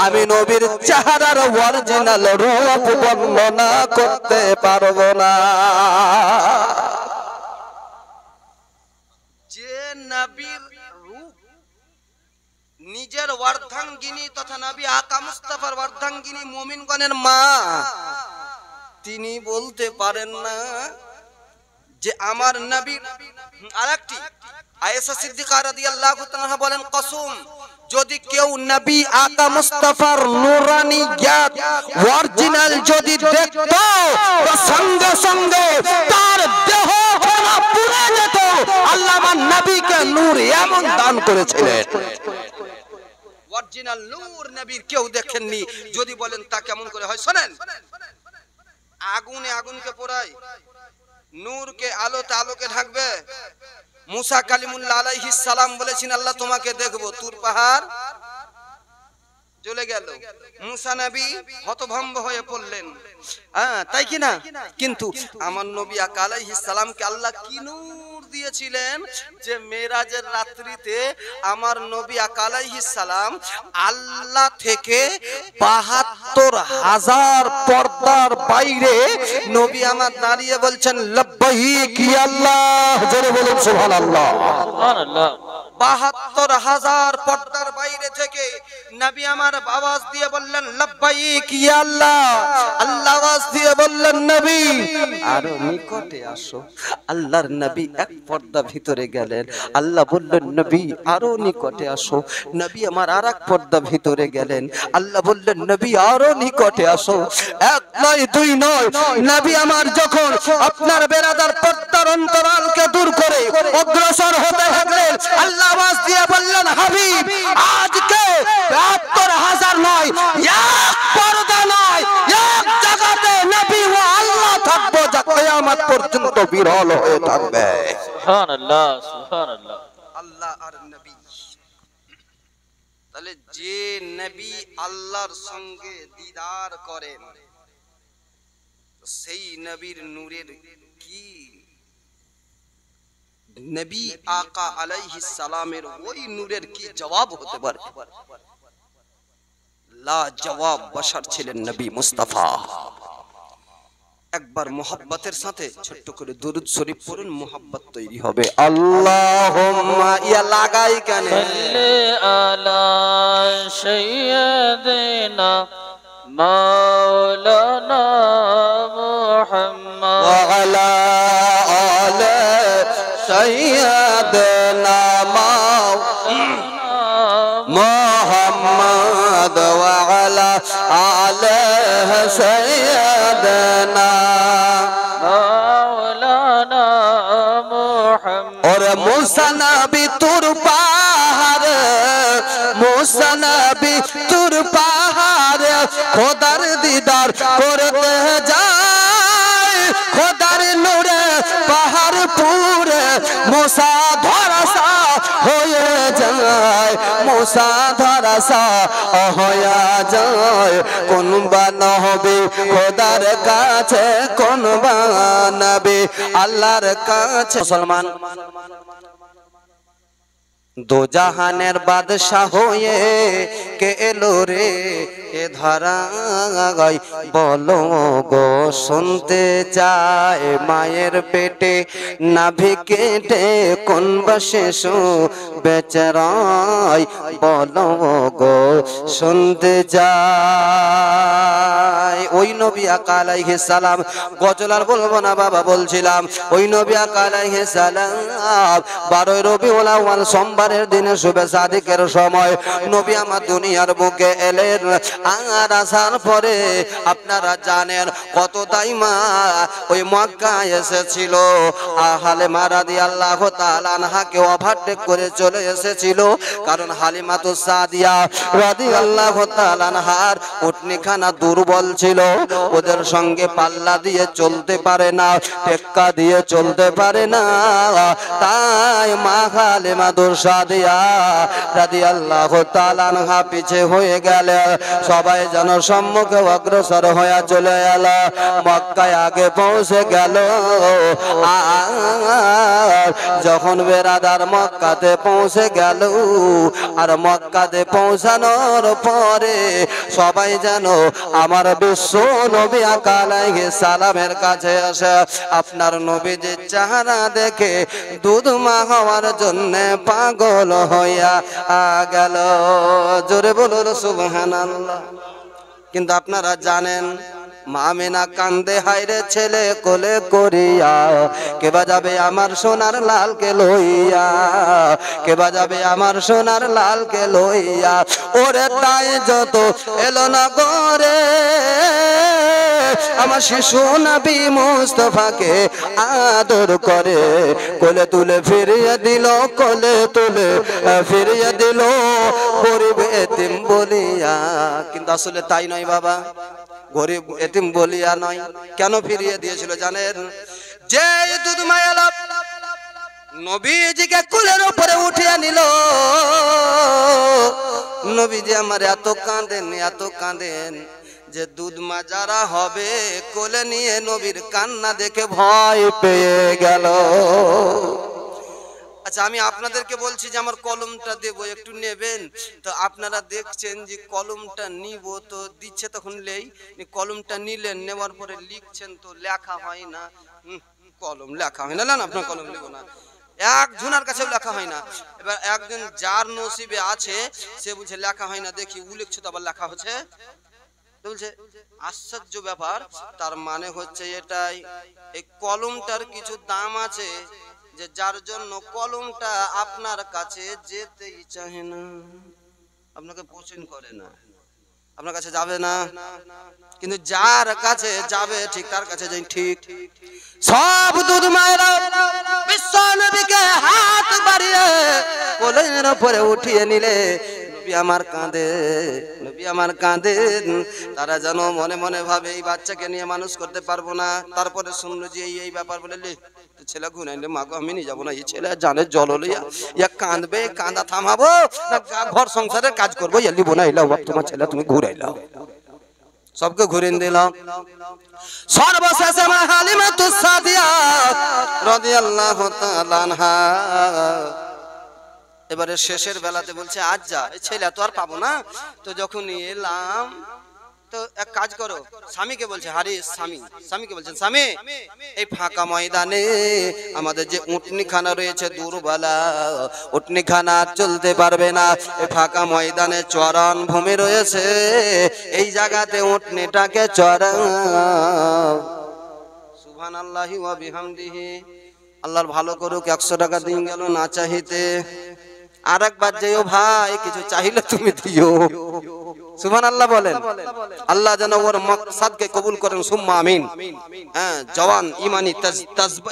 আমি নবীর চেহারার অরিজিনাল রূপ বর্ণনা করতে পারবো না। যে নবীর রূপ নিজের অর্ধাঙ্গিনী তথা নবী আকা মুস্তাফার অর্ধাঙ্গিনী মুমিনগণের মা, তিনি বলতে পারেন না যে আমার নবী। আরেকটি আয়েশা সিদ্দিকা রাদিয়াল্লাহু তাআলা বলেন, কসম যদি কেউ নবী আকা মুস্তাফার নূরানি জ্ঞাত অরিজিনাল যদি দেখতো তো সঙ্গে সঙ্গে তার দেহ পুড়ে যেত। আল্লাহ আমার নবীকে নূর এমন দান করেছিলেন। অরিজিনাল নূর নবীর কেউ দেখেননি। যদি বলেন তা কেমন করে হয় শোনেন। আগুনকে পোড়ায়, নূরকে আলোকে ঢাকবে। মুসা কালিমুল্লাহ আলাইহিস সালাম বলেছেন আল্লাহ তোমাকে দেখবো। তুর পাহাড় চলে গেল। মুসা নবী হতভম্ব হয়ে পড়লেন, তাই কি না? কিন্তু আমার নবী আলাইহিস সালামকে আল্লাহ কি নূর দিয়েছিলেন যে মেরাজের রাত্রিতে আমার নবী আলাইহিস সালাম আল্লাহ থেকে ৭২,০০০ পর্দার বাইরে নবী আমার দাঁড়িয়ে বলছেন লব্বাইক ইয়া আল্লাহ, জোরে বলুন সুবহানাল্লাহ। সুবহানাল্লাহ। ৭২,০০০ পর্দার বাইরে থেকে নবী আমার আওয়াজ দিয়ে বললেন লব্বাইক ইয়া আল্লাহ। আল্লাহ আওয়াজ দিয়ে বললেন নবী আরো নিকটে আসো। আল্লাহর নবী এক পর্দা ভিতরে গেলেন, আল্লাহ বললেন নবী আরো নিকটে আসো। নবী আমার আরেক পর্দা ভিতরে গেলেন, আল্লাহ বললেন নবী আরো নিকটে আসো। এক নয় দুই নয়, নবী আমার যখন আপনার বেরাদার পর্দার অন্তরালকে দূর করে অগ্রসর হতে থাকলেন, আল্লাহ আওয়াজ দিয়ে বললেন হাবিব আজকে ৭২,০০০ নয়, এক পর্দা নয়, এক জায়গাতে নবী ও আল্লাহ থাকবো যা কিয়ামত পর্যন্ত বিরল হয়ে থাকবে। সুবহানাল্লাহ। সুবহানাল্লাহ। আল্লাহ আর নবী, তাহলে যে নবী আল্লাহর সঙ্গে দিদার করেন সেই নবীর নূরের কি, নবী আকা আলাইহিস সালামের ওই নূরের কি জবাব হতে পারে? লা জবাব বশর ছিলেন নবী মুস্তাফা। একবার মোহাব্বতের সাথে ছোট্ট করে দরুদ শরীফ পড়ুন, মোহাব্বত তৈরি হবে। আল্লাহুম্মা, ইয়া লাগাই কেন? সাল্লি আলা সাইয়্যিদিনা মাওলানা মুহাম্মদ ওয়া আলা আলি সাইয়্যিদিনা মুহাম্মদ ওয়া আলা আলি সাইয়্যিদিনা মাওলানা মুহাম্মদ। ওরে মুসা নবী তুর পাহাড়, মুসা নবী তুর পাহাড় খোদার দিদার করতে যায়, খোদার নূরে পাহাড় পুরে মুসা ধরাসা হয়ে যায়, মুসা ধরাসা হয়ে যায়। কোন বা নবী খোদার কাছে, কোন বা নবী আল্লাহর কাছে। মুসলমান দো জাহানের বাদশা হয়ে কে এলো রে এ ধরায়, বলো গো শুনতে চায় মায়ের পেটে নাভি কেটে কোন বসে বেচারায়, বলো গো শুনতে চায়। ওই নবী আলাইহিস সালাম, গজল আর বলবো না বাবা, বলছিলাম ওই নবী আলাইহিস সালাম 12 রবিউল আউয়াল সোমবারের দিনে শুভে সাদিকের সময় নবী আমার দুনিয়ার বুকে এলেন। আর আসার পরে আপনারা জানেন কত দাইমা ওই মক্কায় এসেছিল, হালিমা রাদিয়াল্লাহু তাআলা আনহাকে ওভারটেক করে চলে এসেছিল, কারণ হালিমাতুস সাদিয়া রাদিয়াল্লাহু তাআলা আনহার উটনিখানা দুর্বল ছিল, ওদের সঙ্গে পাল্লা দিয়ে চলতে পারে না, টেক্কা দিয়ে চলতে পারে না। তাই মা হালিমাতুস সাদিয়া রাদিয়াল্লাহু তাআলা আনহা পিছে হয়ে গেল, সবাই যেন সম্মুখে অগ্রসর হয়ে চলে এল, মক্কায় আগে পৌঁছে গেল। আর যখন বেরাদার মক্কাতে পৌঁছে গেল, আর মক্কাতে পৌঁছানোর পরে সবাই যেন আমার বিশ্ব নবী আলাইহিস সালামের কাছে আসে। আপনার নবীজির চেহারা দেখে দুধ মা হওয়ার জন্য পাগল হইয়া গেল। জোরে বলুন সুবহানাল্লাহ। কিন্তু আপনারা জানেন মা আমিনা কান্দে, হায়রে ছেলে কোলে করিয়া, কে বাজাবে আমার সোনার লালকে লইয়া, কে বাজাবে আমার সোনার লালকে লইয়া। ওরে তাই যত এলো না গরে আমার শিশু নবী মুস্তাফাকে আদর করে, কোলে তুলে ফিরিয়ে দিল, কোলে তুলে ফিরিয়ে দিল গরিব এতিম বলিয়া। কিন্তু আসলে তাই নয় বাবা, গরিব এতিম বলিয়া নয়। কেন ফিরিয়ে দিয়েছিল জানেন? যে দুধ মায়ালা নবীজিকে কুলের উপরে উঠিয়ে নিল। নবীজি আমার এত কাঁদেন যে দুধ মা যারা হবে কোলে নিয়ে নবীর কান্না দেখে ভয় পেয়ে গেল। আচ্ছা, আমি আপনাদেরকে বলছি যে আমার কলমটা দেবো, একটু নেবেন তো? আপনারা দেখছেন যে কলমটা নিব তো দিচ্ছে, তখন লেই কলমটা নিলেন, নেওয়ার পরে লিখছেন তো লেখা হয় না। কলম লেখা হয় না, না আপনার কলম নেব না, একজনের কাছে লেখা হয় না। এবার একজন যার নসিবে আছে সে বলছে লেখা হয় না, দেখি উল্লেখ তো আবার লেখা হচ্ছে। বলছে আশ্চর্য ব্যাপার, তার মানে হচ্ছে এটাই, এই কলমটার কিছু দাম আছে যে যার জন্য কলমটা আপনার কাছে যেতেই চাহে না, আপনাকে পছন্দ করে না, আপনার কাছে যাবে না। কিন্তু যার কাছে যাবে ঠিক তার কাছে যাই। ঠিক সব দুধ মায়েরা বিশ্ব নবীকে হাত বাড়িয়ে কোলের উপরে উঠিয়ে নিলে। নবী আমার কাঁদেন। তারা যেন মনে মনে ভাবে এই বাচ্চাকে নিয়ে মানুষ করতে পারবো না। তারপরে শুনলো যে এই ব্যাপার, বলে ছেলে ঘুরাইলে মাগো আমি নিয়ে যাবো না, এই ছেলে জানে জল লইয়া ইয়া কাঁদবে, কাঁদা থামাবো না ঘর সংসারের কাজ করবো, ইয়া লিবো না, এলাও তোমার ছেলে তুমি ঘুরাইলাও। सबको घुरिन दिलाम। सर्वশেষে মা হালিমাতুস সাদিয়া রাদিয়াল্লাহু তাআলা আনহা এবারে শেষের বেলাতে বলছে আজ যা, এই ছেলে তো আর পাবো না। তো যখন এলাম তো এক কাজ করো, স্বামীকে বলছে হারিস, স্বামীকে বলছেন স্বামী এই ফাঁকা ময়দানে আমাদের যে উটনি খানা রয়েছে দূরবালা, উটনি খানা চলতে পারবে না, এই ফাঁকা ময়দানে চরণ ভূমি রয়েছে, এই জায়গাতে উটনিটাকে চড়াও। সুবহানাল্লাহি ওয়া বিহামদিহি। আল্লাহর ভালো করুক, 100 টাকা দিন গেল না চাইতে। আরেকবার যেও ভাই, কিছু চাইলে তুমি দিও। সুবহানাল্লাহ বলেন। আল্লাহ যেন ওর মাকসাদকে কবুল করেন, সুম্মা আমিন। হ্যাঁ, জওয়ান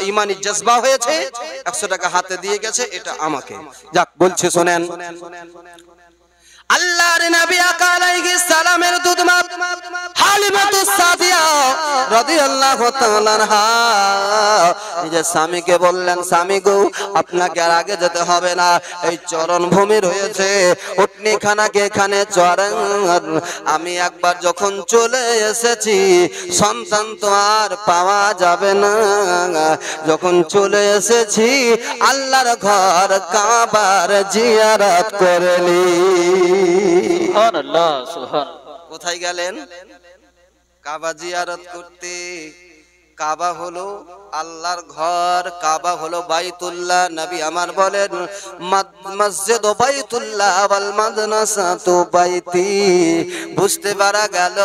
ইমানি জজবা হয়েছে, 100 টাকা হাতে দিয়ে গেছে, এটা আমাকে। যাক বলছে শোনেন, আল্লাহর নবী আলাইহিস সালামের দুধ মা হালিমাতুস সাদিয়া রাদিয়াল্লাহু তাআলা আনহা নিজের স্বামীকে বললেন, স্বামী গো আপনাকে আর আগে যেতে হবে না, এই চরণ ভূমি রয়েছে, উটনি খানাকে এখানে চড়ান। আমি একবার যখন চলে এসেছি সন্তান তো আর পাওয়া যাবে না, যখন চলে এসেছি আল্লাহর ঘর কাবার জিয়ারত করে নি। সুবহানাল্লাহ, সুবহানাল্লাহ। কোথায় গেলেন? কাবা জিয়ারত করতে। কাবা হলো আল্লাহর ঘর, কাবা হলো বাইতুল্লাহ। নবী আমার বলেন মসজিদ বাইতুল্লাহ ওয়াল মাদরাসাতু বাইতি। বুঝতে পারা গেল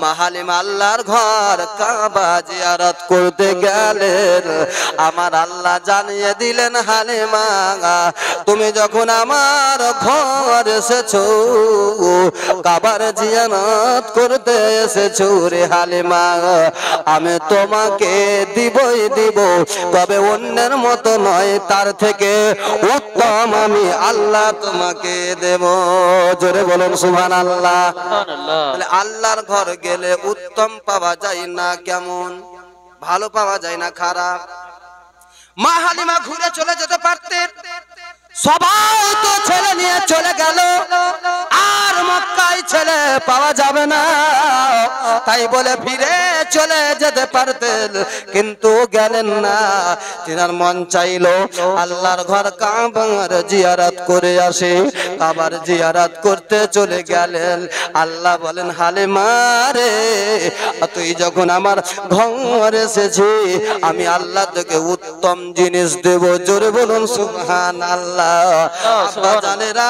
মা হালিমা আল্লাহর ঘর কাবা জিয়ারত করতে গেলেন। আমার আল্লাহ জানিয়ে দিলেন, হালিমা তুমি যখন আমার ঘর এসেছো, কাবার জিয়ারত করতে এসেছো রে হালিমা, আমি তোমাকে দিবই দিব, তবে অন্যের মতো নয়, তার থেকে উত্তম আমি আল্লাহ তোমাকে দেব। জোরে বলুন সুবহানাল্লাহ। তাহলে আল্লাহর ঘর গেলে উত্তম পাওয়া যায় না কেমন? ভালো পাওয়া যায় না খারাপ? মা হালিমা ঘুরে চলে যেতে পারতেন, সবাই তো ছেলে নিয়ে চলে গেল, আর মক্কায় ছেলে পাওয়া যাবে না, তাই বলে ফিরে চলে যেতে পারতেন, কিন্তু গেলেন না। তিনার মন চাইলো আল্লাহর ঘর কাবার জিয়ারত করে আসে। কাবার জিয়ারত করতে চলে গেলেন। আল্লাহ বলেন, হালিমা রে তুই যখন আমার ঘর এসেছি, আমি আল্লাহ তোকে উত্তম জিনিস দেব। জোরে বলুন সুবহানাল্লাহ। জানেরা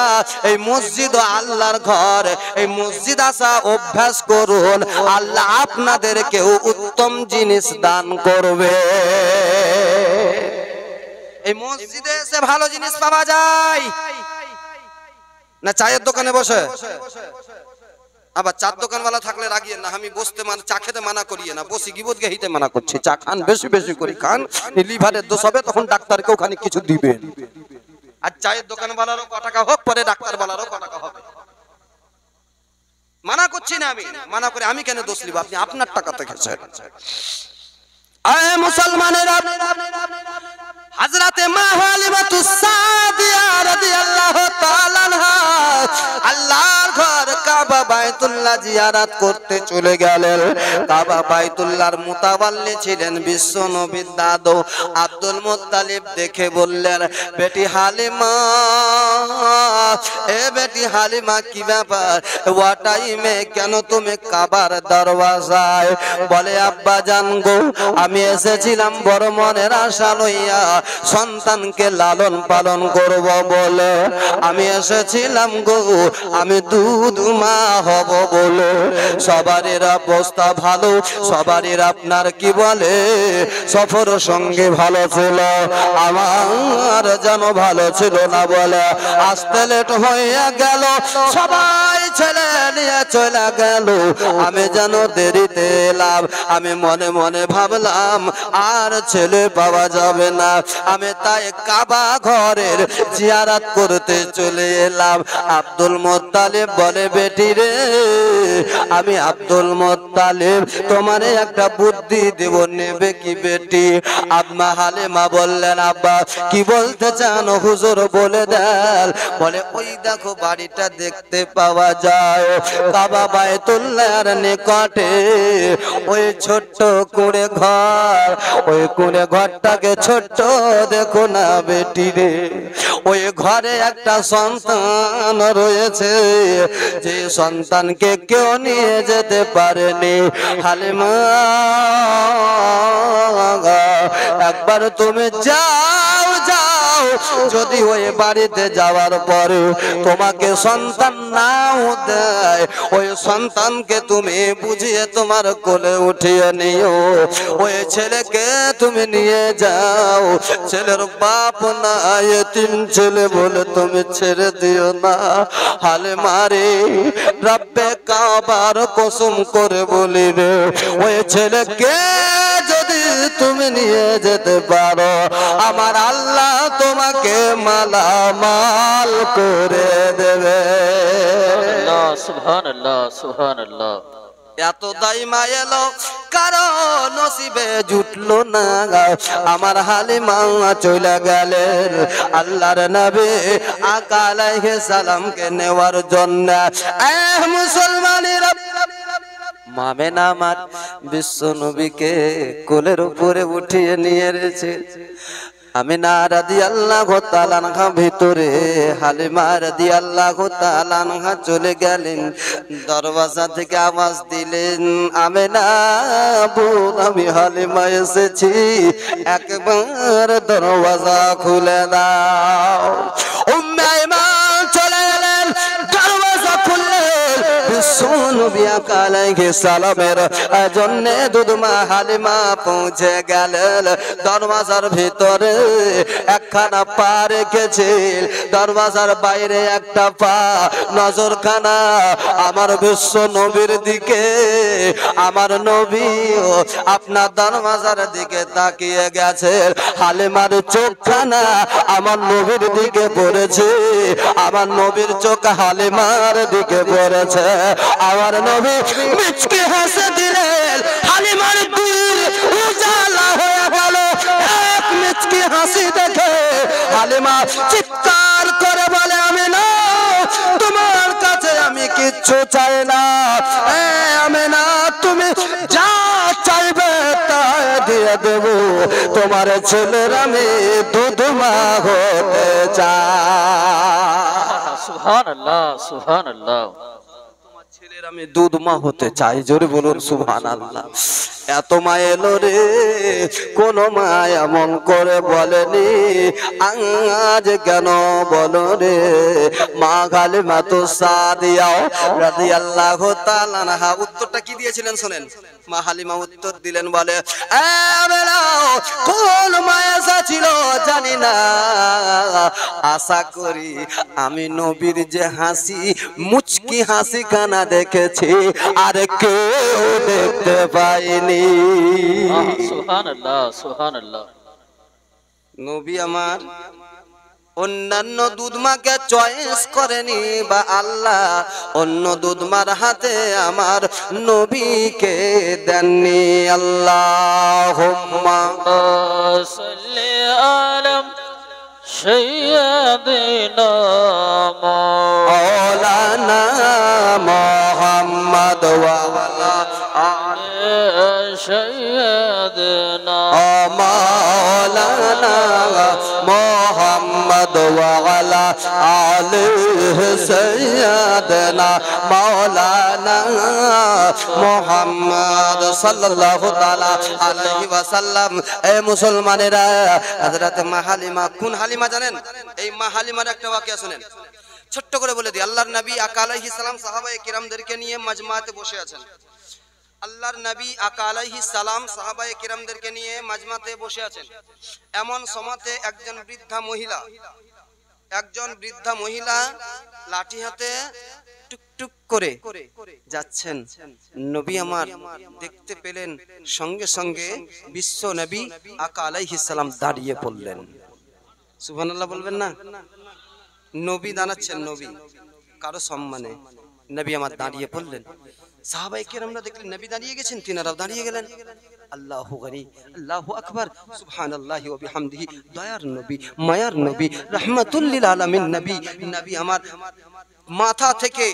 এই মসজিদ আল্লাহর ঘর, এই মসজিদ আসা অভ্যাস করুন, আল্লাহ আপনাদেরকেও উত্তম জিনিস দান করবে। এই মসজিদে এসে ভালো জিনিস পাওয়া যায় না চায়ের দোকানে বসে? আবার চার দোকানওয়ালা থাকলে রাগিয়ে না, আমি বসতে চা খেতে মানা করিয়ে না, বসি গিবত গেহিতে মানা করছি। চা খান, বেশি বেশি করে খান, লিভারের দোষ হবে, তখন ডাক্তারকে ওখানে কিছু দিবেন। আর চায়ের দোকানওয়ালারও ক টাকা হোক, পরে ডাক্তারওয়ালারও ক টাকা হবে। মানা করছি না, আমি মানা করে আমি কেন দোষ নিব? আপনি আপনার টাকাতে খেয়েছেন। আয় মুসলমানেরা, হযরতে মা হালিমাতুস সাদিয়া রাদিয়াল্লাহু তাআলা আনহা আল্লাহর ঘর কাবা বাইতুল্লাহ জিয়ারত করতে চলে গেলেন। কাবা বাইতুল্লাহর মুতাওয়াল্লি ছিলেন বিশ্ব নবীর দাদু আব্দুল মুত্তালিব। দেখে বললেন, বেটি হালিমা, এ বেটি হালিমা, কি ব্যাপার ও টাইমে কেন তুমি কাবার দরওয়াজায়? বলে, আব্বা জান গো, আমি এসেছিলাম বড় মনের আশা লইয়া, সন্তানকে লালন পালন করব বলে আমি এসেছিলাম গো, আমি দুধ মা হব বলে। সবারই অবস্থা ভালো, সবারই আপনার কি বলে সফর সঙ্গে ভালো ছিল, আমার যেন ভালো ছিল না বলে আসতে লেট হয়ে গেল। সবাই ছেলে নিয়ে চলে গেল, আমি যেন দেরিতে এলাম। আমি মনে মনে ভাবলাম আর ছেলে পাওয়া যাবে না, আমি তাই কাবা ঘরের জিয়ারত করতে চলে এলাম। আব্দুল মুত্তালিব বলে, বেটি রে, আমি আব্দুল মুত্তালিব তোমারে একটা বুদ্ধি দেব, নেবে কি বেটি? আম্মা হালিমা বললেন, আব্বা কি বলতে চান হুজুর বলে দেন। বলে, ওই দেখো বাড়িটা দেখতে পাওয়া যায় কাবা বাইতুল্লাহর নিকটে, ওই ছোট্ট কুঁড়ে ঘর, ওই কুঁড়ে ঘরটাকে ছোট্ট দেখো না বেটি রে, ওই ঘরে একটা সন্তান রয়েছে, যে সন্তানকে কেউ নিয়ে যেতে পারেনি। হালিমা, একবার তুমি যাও যাও, যদি ওই বাড়িতে যাওয়ার পরে তোমাকে সন্তান নাও দেয়, ওই সন্তানকে তুমি বুঝিয়ে তোমার কোলে উঠিয়ে নিও, ওই ছেলেকে তুমি নিয়ে যাও। ছেলের বাপ না, এতিম ছেলে বলে তুমি ছেড়ে দিও না। হালিমা রে, রব্বে কাবার কসম করে বলি রে, ওই ছেলেকে যদি তুমি নিয়ে যেতে পারো, আমার আল্লাহ তোমাকে মালামাল করে দেবে। সুবহানাল্লাহ, সুবহানাল্লাহ। এত দাইমা এলো কারো নসিবে জুটলো না, আমার হালিমা চলে গেলেন আল্লাহর নবী আকা আলাইহিস সালামকে নেওয়ার জন্য। মুসলমানেরা, মামেনা আমার বিশ্ব নবীকে কোলের উপরে উঠিয়ে নিয়ে এসেছে। আমিনা রাদিয়াল্লাহু তাআলা আনহা ভিতরে, হালিমা রাদিয়াল্লাহু তাআলা আনহা চলে গেলেন। দরওয়াজা থেকে আওয়াজ দিলেন, আমিনা বোন, আমি হালিমা এসেছি, একবার দরওয়াজা খুলে দাও। উম্মে আইমান চলে গেলেন, দরওয়াজা খুললেন। বিশ্ব নবী আলাইহিস সালামের জন্য দুধমা হালিমা পৌঁছে গেলেন। দরওয়াজার ভিতরে একখানা পা রেখেছে, দরওয়াজার বাইরে একটা পা, নজরখানা আমার বিশ্ব নবীর দিকে। আমার নবী আপনার দরওয়াজার দিকে তাকিয়ে গেছে, হালিমার চোখখানা আমার নবীর দিকে পড়েছে, আমার নবীর চোখ হালিমার দিকে পড়েছে। আমার নবী মিচকে হেসে দিলেন, হালিমার দিল উজালা হয়ে গেল। এক মিচকে হাসি দেখে হালিমা চিৎকার করে বলে, আমি না, তোমার কাছে আমি কিচ্ছু চাই না, আমি না, তুমি যা চাইবে তাই দিয়ে দেব, তোমার ছেলের আমি দুধ মা হতে চাই। সুবহানাল্লাহ, সুবহানাল্লাহ। ছেলের আমি দুধ মা হতে চাই, জোরে বলুন সুবহানাল্লাহ। এত মা এলো রে, কোন মা এমন করে বলেনি, আজ কেন বলো রে? মা হালিমা সাদিয়া রাদিয়াল্লাহু তাআলা আনহা উত্তরটা কি দিয়েছিলেন শুনেন। মা হালিমা উত্তর দিলেন, বলে, কোন মায়া ছিল জানি না, আশা করি আমি নবীর যে হাসি, মুচকি হাসি খানা দেখেছি, আর কেউ দেখতে পাইনি। সুবহানাল্লাহ, সুবহানাল্লাহ। নবী আমার অন্যান্য দুধ মাকে চয়েস করেনি বা আল্লাহ অন্য দুধ মার হাতে আমার নবীকে দেননি। আল্লাহুম্মা সাল্লি আলা সাইয়্যিদিনা মাওলানা মুহাম্মদ ওয়া আলা আলি সাইয়্যিদিনা মাওলানা মুহাম্মদ ওয়া আলা আলিহি সাইয়্যিদিনা মাওলানা মুহাম্মদ সাল্লাল্লাহু তাআলা আলাইহি ওয়াসাল্লাম। এ মুসলমানেরা, হযরত মা হালিমা, কোন হালিমা জানেন? এই মা হালিমার একটা ওয়াকিয়া শুনেন, ছোট্ট করে বলে দিই। আল্লাহর নবী আকা আলাইহিস সালাম সাহাবায়ে কিরামদেরকে নিয়ে মাজমাতে বসে আছেন। আল্লাহর নবী আকা আলাইহিস সালাম সাহাবায়ে কিরামদেরকে নিয়ে মাজমাতে বসে আছেন। এমন সময়তে একজন বৃদ্ধা মহিলা লাঠি হাতে টুকটুক করে যাচ্ছেন। নবী আমার দেখতে পেলেন, সঙ্গে সঙ্গে বিশ্ব নবী আকা আলাইহিস সালাম দাঁড়িয়ে পড়লেন। সুবহানাল্লাহ বলবেন না? নবী দাঁড়াচ্ছেন, নবী কারো সম্মানে নবী আমার দাঁড়িয়ে পড়লেন। সাহাবায়ে কেরামরা দেখলেন নবী দাঁড়িয়ে গেছেন, তিনারাও দাঁড়িয়ে গেলেন। আল্লাহু গনি, আল্লাহু আকবার, সুবহানাল্লাহি ওয়া বিহামদিহি। দয়ার নবী, মায়ার নবী, রাহমাতুল লিল আলামিন নবী। নবী আমার মাথা থেকে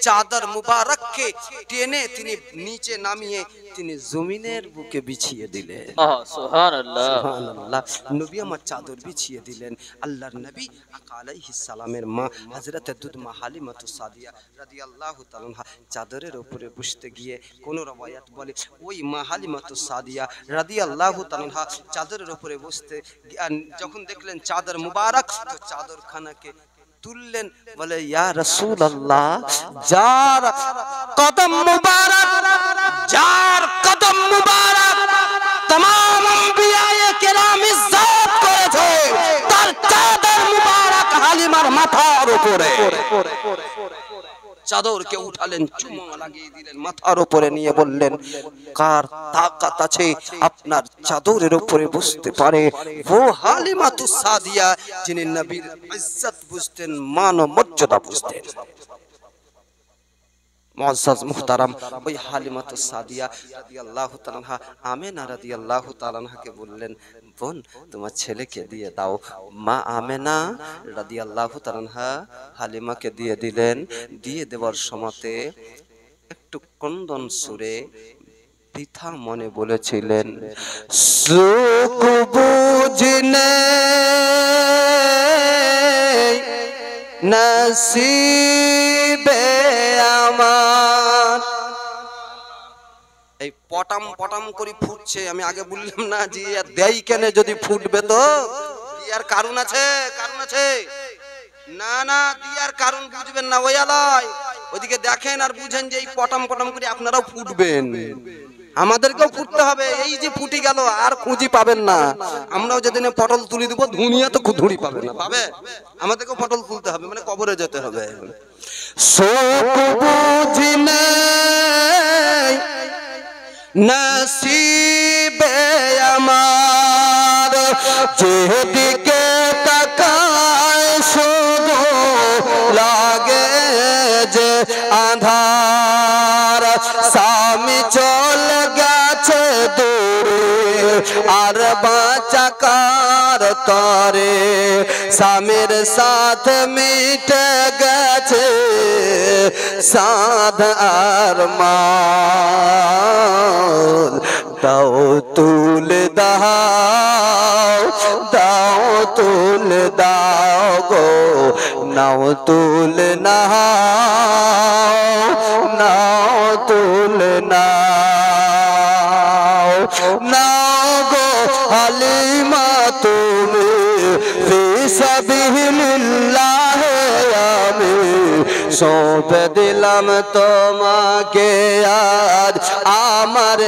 চাদর মুবারককে টেনে তিনি নিচে নামিয়ে তিনি জমিনের বুকে বিছিয়ে দিলেন। সুবহানাল্লাহ সুবহানাল্লাহ। নবী আমার চাদর বিছিয়ে দিলেন। আল্লাহর নবী আকা আলাইহিস সালামের মা হযরত দুধ মা হালিমাতুস সাদিয়া রাদিয়াল্লাহু তাআলা আনহা চাদরের উপরে বসতে গিয়ে কোন রওয়ায়াত বলে ওই মা হালিমাতুস সাদিয়া রাদিয়াল্লাহু তাআলা আনহা চাদরের উপরে বসতে যখন দেখলেন চাদর মুবারক, তো চাদরখানাকে তুললেন, বলে ইয়া রাসূলুল্লাহ, যার কদম মুবারক तमाम अंबियाए किराम इज्जत করেছে, তার চাদর মুবারক হালিমার মাথার উপরে। চাদরকে উঠালেন, চুমো লাগিয়ে দিলেন, মাথার উপরে নিয়ে বললেন, কার তাকাত আছে আপনার চাদরের উপরে বসতে পারে? ও হালিমাতুস সাদিয়া, যিনি নবীর ইজ্জত বুঝতেন, মান ও মর্যাদা বুঝতেন। মুআজ্জাজ মুহতারাম, ওই হালিমাতুস সাদিয়া রাদিয়াল্লাহু তাআলা আনহা আমেনা রাদিয়াল্লাহু তাআলা আনহাকে বললেন, বোন তোমার ছেলেকে দিয়ে দাও। মা আমেনা রাদিয়াল্লাহু তাআলা আনহা হালিমাকে দিয়ে দিলেন। দিয়ে দেওয়ার সময়তে একটু ক্রন্দন সুরে পিতা মনে বলেছিলেন, সুখ বুঝনে নসিবে আমার। এই পটাম পটাম করে ফুটছে, আমি আগে বললাম না যে দেই কেন, যদি ফুটবে তো দিয়ার কারণ আছে, না না দিয়ার কারণ বুঝবেন না ওই আলাই, ওইদিকে দেখেন আর বুঝেন যে এই পটাম পটাম করে আপনারাও ফুটবেন, আমাদেরকেও ফুটতে হবে। এই যে ফুটি গেল আর খুঁজি পাবেন না। আমরাও যেদিন পটল তুলি দেবো, ধুনিয়া তো ধুড়ি পাবে না, পাবে, আমাদেরকেও পটল তুলতে হবে, মানে কবরে যেতে হবে। শোক বুঝিনে নসিবে আমার, যেদিকে তাকায় শুধু লাগে যে আঁধার। স্বামী চলে গেছে দূরে আর বাঁচা কার তরে, স্বামীর সাথ মিটে গেছে সাধ আর মান। দাও তুলে দাও, দাও তুলে দাও গো, নাও তুলে নাও, নাও তুলে নাও, নাও গো হালিমা তুমি ফি সাবিলিল্লাহ, আমি সৌঁপে দিলাম তোমাকে আজ আমার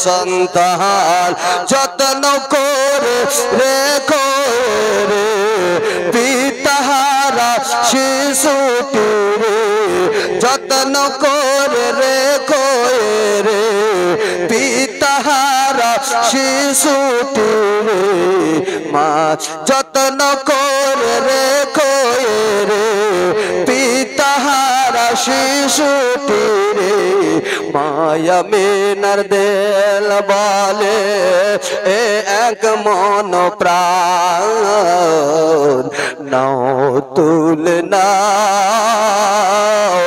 সন্তান। যত্ন করে রেখো রে পিতাহারা শিশুটি রে, যত্ন করে রেখো রে পিতাহারা শিশুটি রে মা যত্ন করে রেখো রে পিতাহারা শিশুটি রে মায়া মিনার দেল বলে এ এক মন প্রাণ নাও তুলে নাও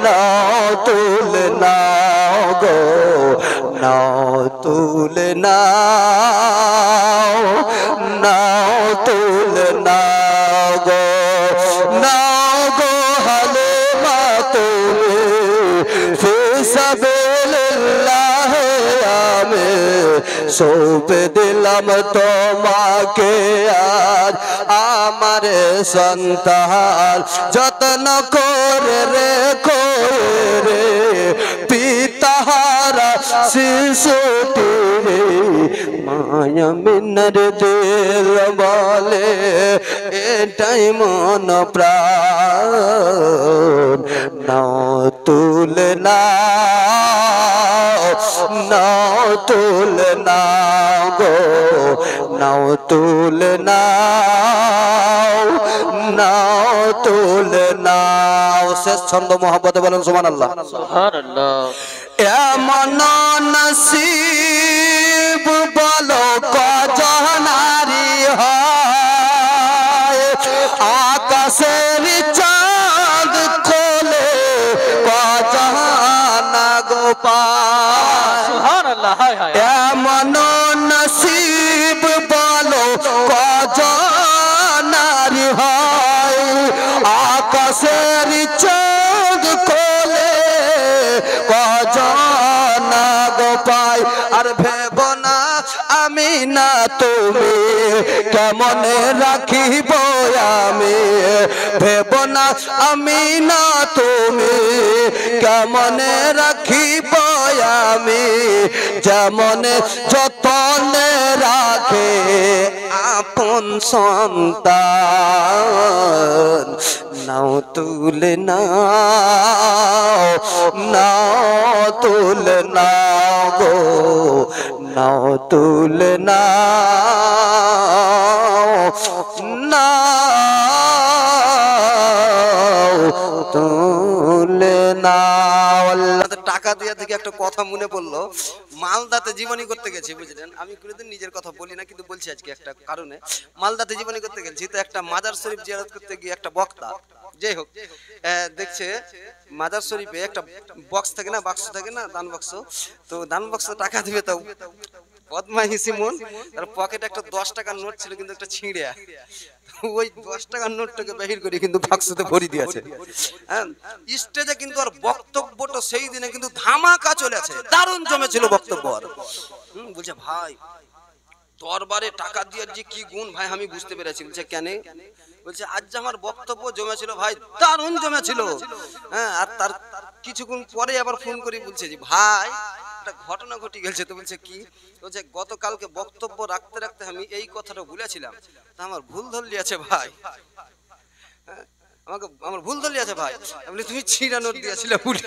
নাও তুলে নাও গো নাও তুলে নাও নাও তুলে নাও গো নাও গো হালিমা তুমি ফিসাবিলিল্লাহ আমি সৌঁপে দিলাম তোমাকে আজ আমার সন্তান যত্ন করে রেখো রে পিতাহারা শিশুটি রে মায়া মিনার দিল বলে এটাই মন প্রাণ নাও তুলে নাও নাও তুলে নাও গো নাও তুলে নাও নাও তুলে নাও শেষ ছন্দ মোহাম্মদ বলেন সুবহানাল্লাহ সুবহানাল্লাহ। এমন নসিব বলো কজনারি হয় আকাশের চাঁদ খোলে কজনা গোপাল সুবহানাল্লাহ। হায় হায় এমন নসিব বলো কজনারি হয় আকাশের চাঁদ খোলে কজনা গোপাই আর ভেব না আমি না তুমি কেমনে রাখিব আমি ভেব না আমি না তুমি কেমনে রাখিব আমি যেমনে যতনে রাখে আপন সন্তান নাও তুলে নাও নাও তুলে নাও গো নাও তুলে নাও নাও তুলে নাও আল্লাহ টাকা দিয়ে থেকে একটা কথা মনে পড়লো মালদাতে জীবনী করতে গেছি বুঝলেন আমি কোনোদিন নিজের কথা বলি না কিন্তু বলছি আজকে একটা কারণে মালদাতে জীবনী করতে গেছি তো একটা মাজার শরীফ জিয়ারত করতে গিয়ে একটা বক্তা যাই হোক দেখছে মাজার শরীফে একটা বক্স থাকে না বাক্স থাকে না দান বাক্স তো দান বাক্স টাকা দিবে তাও বদমাইশি মন তার পকেটে একটা 10 টাকার নোট ছিল কিন্তু একটা ছিঁড়ে ওই 10 টাকার নোটটাকে বাহির করে কিন্তু বাক্সতে ভরি দিয়েছে হ্যাঁ স্টেজে কিন্তু আর বক্তব্যটা সেই দিনে কিন্তু ধামাকা চলেছে দারুণ জমেছিল বক্তব্য আর বলছে ভাই দরবারে টাকা দিয়ে যে কি গুণ ভাই আমি বুঝতে পেরেছি বলছে কেন বলছে আজ যে আমার বক্তব্য জমেছিল ভাই দারুণ জমেছিল হ্যাঁ আর তার কিছুক্ষণ পরে আবার ফোন করে বলছে যে ভাই একটা ঘটনা ঘটে গেছে তো বলছে কি বলছে গতকালকে বক্তব্য রাখতে রাখতে আমি এই কথাটা ভুলেছিলাম তা আমার ভুল ধরলি আছে ভাই আমাকে আমার ভুল ধরলি আছে ভাই বলে তুমি ছিঁড়া নোট দিয়েছিলে ভুলি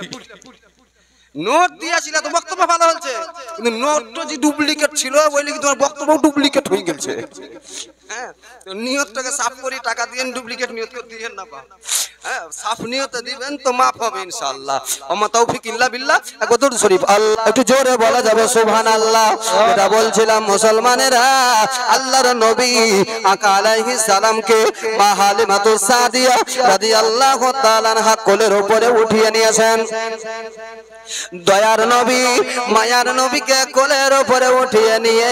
নোট দিয়েছিল তো বক্তব্য ভালো হচ্ছে কিন্তু নোটটা যে ডুপ্লিকেট ছিল বলে কি তোমার বক্তব্য ডুপ্লিকেট হয়ে গেছে হ্যাঁ তো নিয়তটাকে সাফ করে টাকা দিয়ে ডুপ্লিকেট নিয়ত করে দিবেন না পা হ্যাঁ সাফ নিয়ত দিবেন তো মাফ হবে ইনশাআল্লাহ ওমা তৌফিক ইল্লা বিল্লাহ একদর শরীফ আল্লাহ একটু জোরে বলা যাবে সুবহানাল্লাহ এটা বলছিলাম মুসলমানেরা আল্লাহর নবী আকা আলাইহিস সালামকে মা হালিমাতুস সাদিয়া রাদিয়াল্লাহু তাআলা আনহা কোলের উপরে উঠিয়ে নিয়েছেন দয়ার নবী মায়ার নবীকে কোলের উপরে উঠিয়ে নিয়ে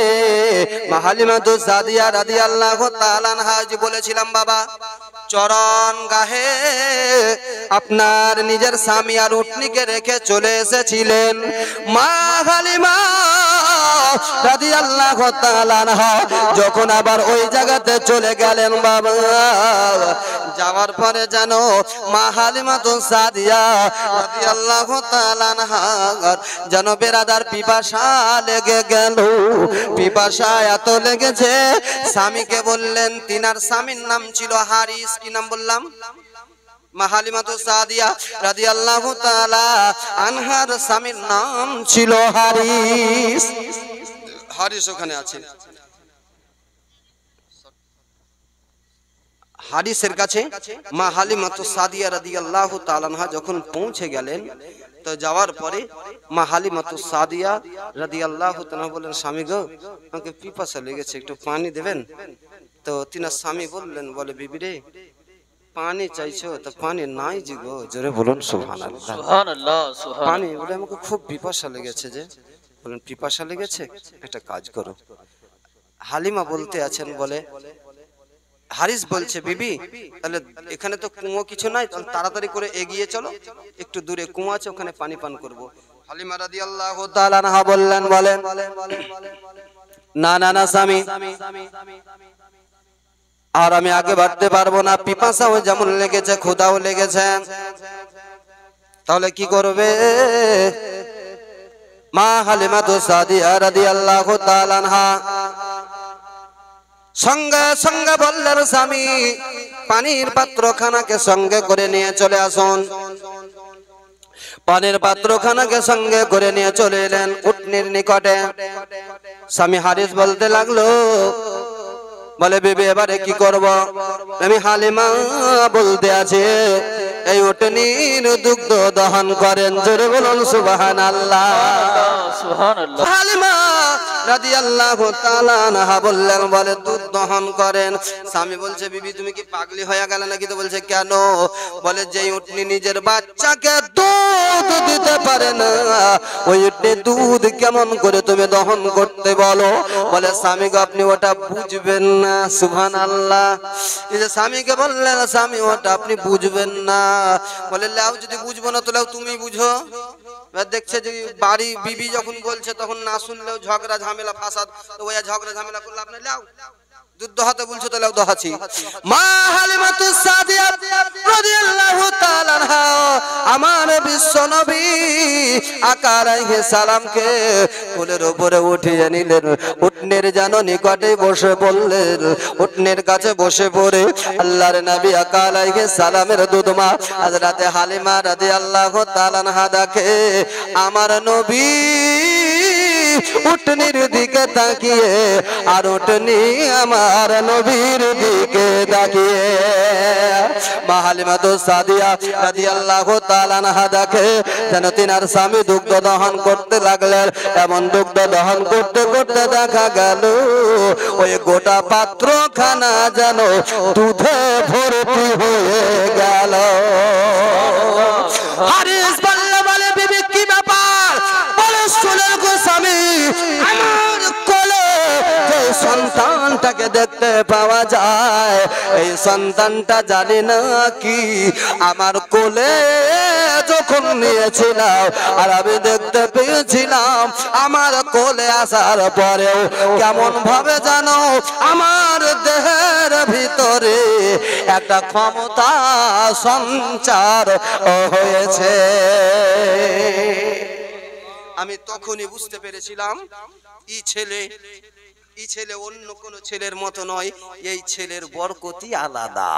মা হালিমাতুস সাদিয়া রাদিয়াল্লাহু তাআলা আনহা বলেছিলাম বাবা চরণ গাহে আপনার নিজের স্বামী আর উটনিকে রেখে চলে এসেছিলেন মা হালিমা রাদিয়াল্লাহু তাআলা আনহা যখন আবার ওই জায়গাতে চলে গেলেন বাবা যাওয়ার পরে জানো মা হালিমাতুস সাদিয়া রাদিয়াল্লাহু তাআলা আনহা যেন বেরাদার পিপাসা লেগে গেল পিপাসা এত লেগেছে স্বামীকে বললেন তিনার স্বামীর নাম ছিল হারিস কি নাম বললাম মা হালিমাতুস সাদিয়া রাদিয়াল্লাহু তাআলা আনহার স্বামীর নাম ছিল হারিস হারিস ওখানে আছে। হারিসের কাছে মা হালিমাতু সাদিয়া রাদিয়াল্লাহু তাআলা আনহা যখন পৌঁছে গেলেন, তো যাওয়ার পরে মা হালিমাতু সাদিয়া রাদিয়াল্লাহু তাআলা বললেন, স্বামী গো, আমাকে পিপাসা লেগেছে, একটু পানি দেবেন? তো তিনার স্বামী বললেন, বলে বিবি রে, পানি চাইছো? তো পানি নাই জি গো। জোরে বলুন সুবহানাল্লাহ। সুবহানাল্লাহ, সুবহানাল্লাহ। পানি বলে আমাকে খুব পিপাসা লেগেছে। যে বলেন পিপাসা লেগেছে, একটা কাজ করো। হালিমা বলতে আছেন, বলে হারিস বলছে, বিবি তাহলে এখানে তো কুয়ো কিছু নাই, তাহলে তাড়াতাড়ি করে এগিয়ে চলো, একটু দূরে কুয়ো আছে, ওখানে পানি পান করব। হালিমা রাদিয়াল্লাহু তাআলা আনহা বললেন, না না না স্বামী, আর আমি আগে বাড়তে পারবো না, পিপাসাও যেমন লেগেছে, ক্ষুধাও লেগেছে। তাহলে কি করবে? মা হালিমাতু সাদিয়া রাদিয়াল্লাহু তাআলা আনহা সঙ্গে সঙ্গে বললেন, স্বামী পানির পাত্রখানাকে সঙ্গে করে নিয়ে চলে আসুন। পানির পাত্রখানাকে সঙ্গে করে নিয়ে চলে এলেন উটনির নিকটে। স্বামী হারিস বলতে লাগলো, বলে বিবি এবারে কি করব? আমি হালিমা বলতে আছে, এই উটনির দুগ্ধ দহন করেন। জোরে বলুন সুবহানাল্লাহ, সুবহানাল্লাহ। হালিমা রাদিয়াল্লাহু তাআলা আনহা বললেন, বলে দুধ দহন করেন। স্বামী বলছে, বিবি তুমি কি পাগলি হয়ে গেলে নাকি? তো বলছে কেন? বলে যেই উটনি নিজের বাচ্চাকে দুধ দিতে পারে না, ওই উটনি দুধ কেমন করে তুমি দহন করতে বলো? বলে স্বামী গো, আপনি ওটা বুঝবেন না। সুবহানাল্লাহ। এই যে স্বামীকে বললেন, স্বামী ওটা আপনি বুঝবেন না। বলে লাও, যদি বুঝবো না তো লাও তুমি বুঝো। দেখছে যে বাড়ি বিবি যখন বলছে তখন না শুনলেও ঝগড়া ঝামেলা ফাসাদ, তো ওই ঝগড়া ঝামেলা করলে আপনি লাও দুধ দহাতে বলছো, তো লাও দহাছি। মা হালিমাতু সাদিয়া রাদিয়াল্লাহু তাআলা আনহা আমার বিশ্ব নবী আকা আলাইহিস সালামকে কোলের উপরে উঠিয়ে নিলেন, উটনের যেন নিকটে বসে পড়লেন। উটনের কাছে বসে পড়ে আল্লাহর নবী আকা আলাইহিস সালামের দুধমা হযরতে হালিমা রাদিয়াল্লাহু তাআলা আনহা দেখে আমার নবী উটনির দিকে তাকিয়ে, আর উটনি আমার নবীর দিকে তাকিয়ে। মা হালিমাতু সাদিয়া রাদিয়াল্লাহু তাআলা আনহা দেখে যেন তিনার স্বামী দুগ্ধ দহন করতে লাগলেন। এমন দুগ্ধ দহন করতে করতে দেখা গেল ওই গোটা পাত্রখানা যেন দুধে ভর্তি হয়ে গেল। হারিস বলে বিবি কি ব্যাপার? বলে শুনে গো স্বামী, আমার কোলে যে সন্তানটাকে দেখতে পাওয়া যায়, এই সন্তানটা জানি না কি আমার কোলে যখন নিয়েছিলাম আর আমি দেখতে পেয়েছিলাম, আমার কোলে আসার পরেও কেমন ভাবে জানো আমার দেহের ভিতরে একটা ক্ষমতা সঞ্চার হয়েছে। আমি তখনই বুঝতে পেরেছিলাম এই ছেলে অন্য কোন ছেলের মতো নয়, এই ছেলের বরকতি আলাদা।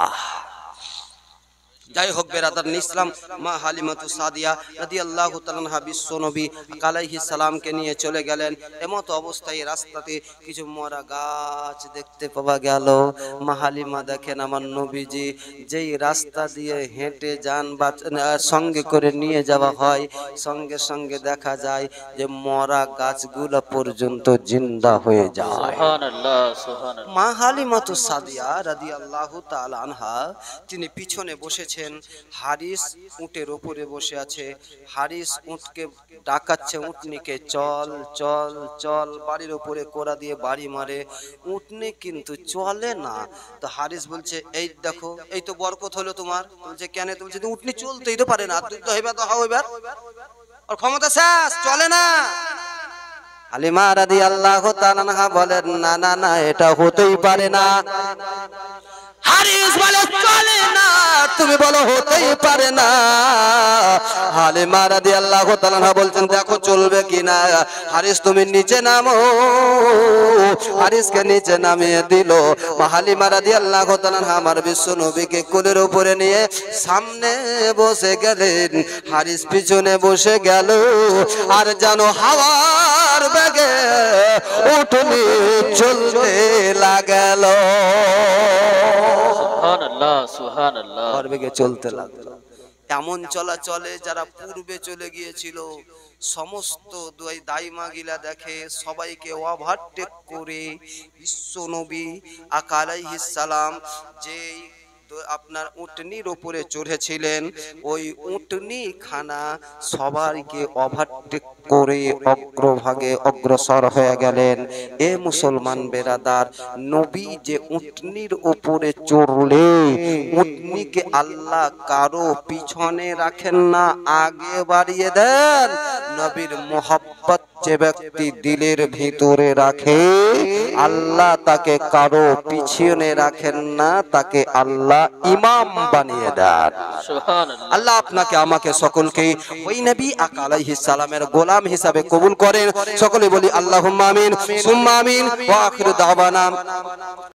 যাই হোক বেরাদার ইসলাম, মা হালিমাতু সাদিয়া রাদিয়াল্লাহু তাআলা আনহা বিশ্ব নবী আলাইহিস সালামকে নিয়ে চলে গেলেন। এমত অবস্থায় রাস্তাতে কিছু মরা গাছ দেখতে পাওয়া গেল। মা হালিমা দেখেন আমার নবীজি যেই রাস্তা দিয়ে হেঁটে যান বা সঙ্গে করে নিয়ে যাওয়া হয়, সঙ্গে সঙ্গে দেখা যায় যে মরা গাছগুলো পর্যন্ত জিন্দা হয়ে যায়। সুবহানাল্লাহ, সুবহানাল্লাহ। মা হালিমাতু সাদিয়া রাদিয়াল্লাহু তাআলা আনহা তিনি পিছনে বসেছেন, হারিস উটের উপরে বসে আছে। হারিস উটকে ডাকাচ্ছে উটনিকে, চল চল চল। বাড়ির উপরে কোড়া দিয়ে বাড়ি মারে, উটনি কিন্তু চলে না। তো হারিস বলছে, এই দেখো এই তো বরকত হলো তোমার। বলছে কেন? তো বলছে উটনি চলতেই তো পারে না, তুই তো হইবা তো হাও এবার, আর ক্ষমতা শেষ, চলে না। হালিমা রাদিয়াল্লাহু তাআলা আনহা বলেন, না না না, এটা হতেই পারে না। হারিস বলে চলে না, তুমি বলো হতেই পারে না। হালিমা রাদিয়াল্লাহু তাআলা আনহা বলছেন, দেখো চলবে কিনা। হারিস তুমি নিচে নামো, হারিসকে নিচে নামিয়ে দিল। মা হালিমা রাদিয়াল্লাহু তাআলা আমার বিশ্ব নবীকে কোলের উপরে নিয়ে সামনে বসে গেলেন, হারিস পিছনে বসে গেল। আর জানো হাওয়ার বেগে উঠনি চলতে লাগল, সুবহানাল্লাহ সুবহানাল্লাহ। হাওয়ার বেগে চলতে লাগলো। এমন চলাচলে যারা পূর্বে চলে গিয়েছিল সমস্ত দাইমা গিলা দেখে সবাইকে ওভারটেক করে বিশ্ব নবী আলাইহিস সালাম যে আপনার উটনির উপরে চড়েছিলেন, ওই উটনি খানা সবাইকে ওভারটেক করে অগ্রভাগে অগ্রসর হয়ে গেলেন। এ মুসলমান বেরাদার, নবী যে উটনির উপরে চড়লে উটনিকে আল্লাহ কারো পিছনে রাখেন না, আগে বাড়িয়ে দেন। নবীর মোহাব্বত যে ব্যক্তি দিলের ভিতরে রাখে আল্লাহ তাকে কারো পিছনে রাখেন না, তাকে আল্লাহ ইমাম বানিয়ে দেন। সুবহানাল্লাহ। আল্লাহ আপনাকে আমাকে সকলকে ওই নবী আলাইহিস সালামের গোলাম হিসাবে কবুল করেন। সকলে বলি আল্লাহুম্মা আমিন সুম্মা আমিন ওয়া আখিরু দাওয়ানা।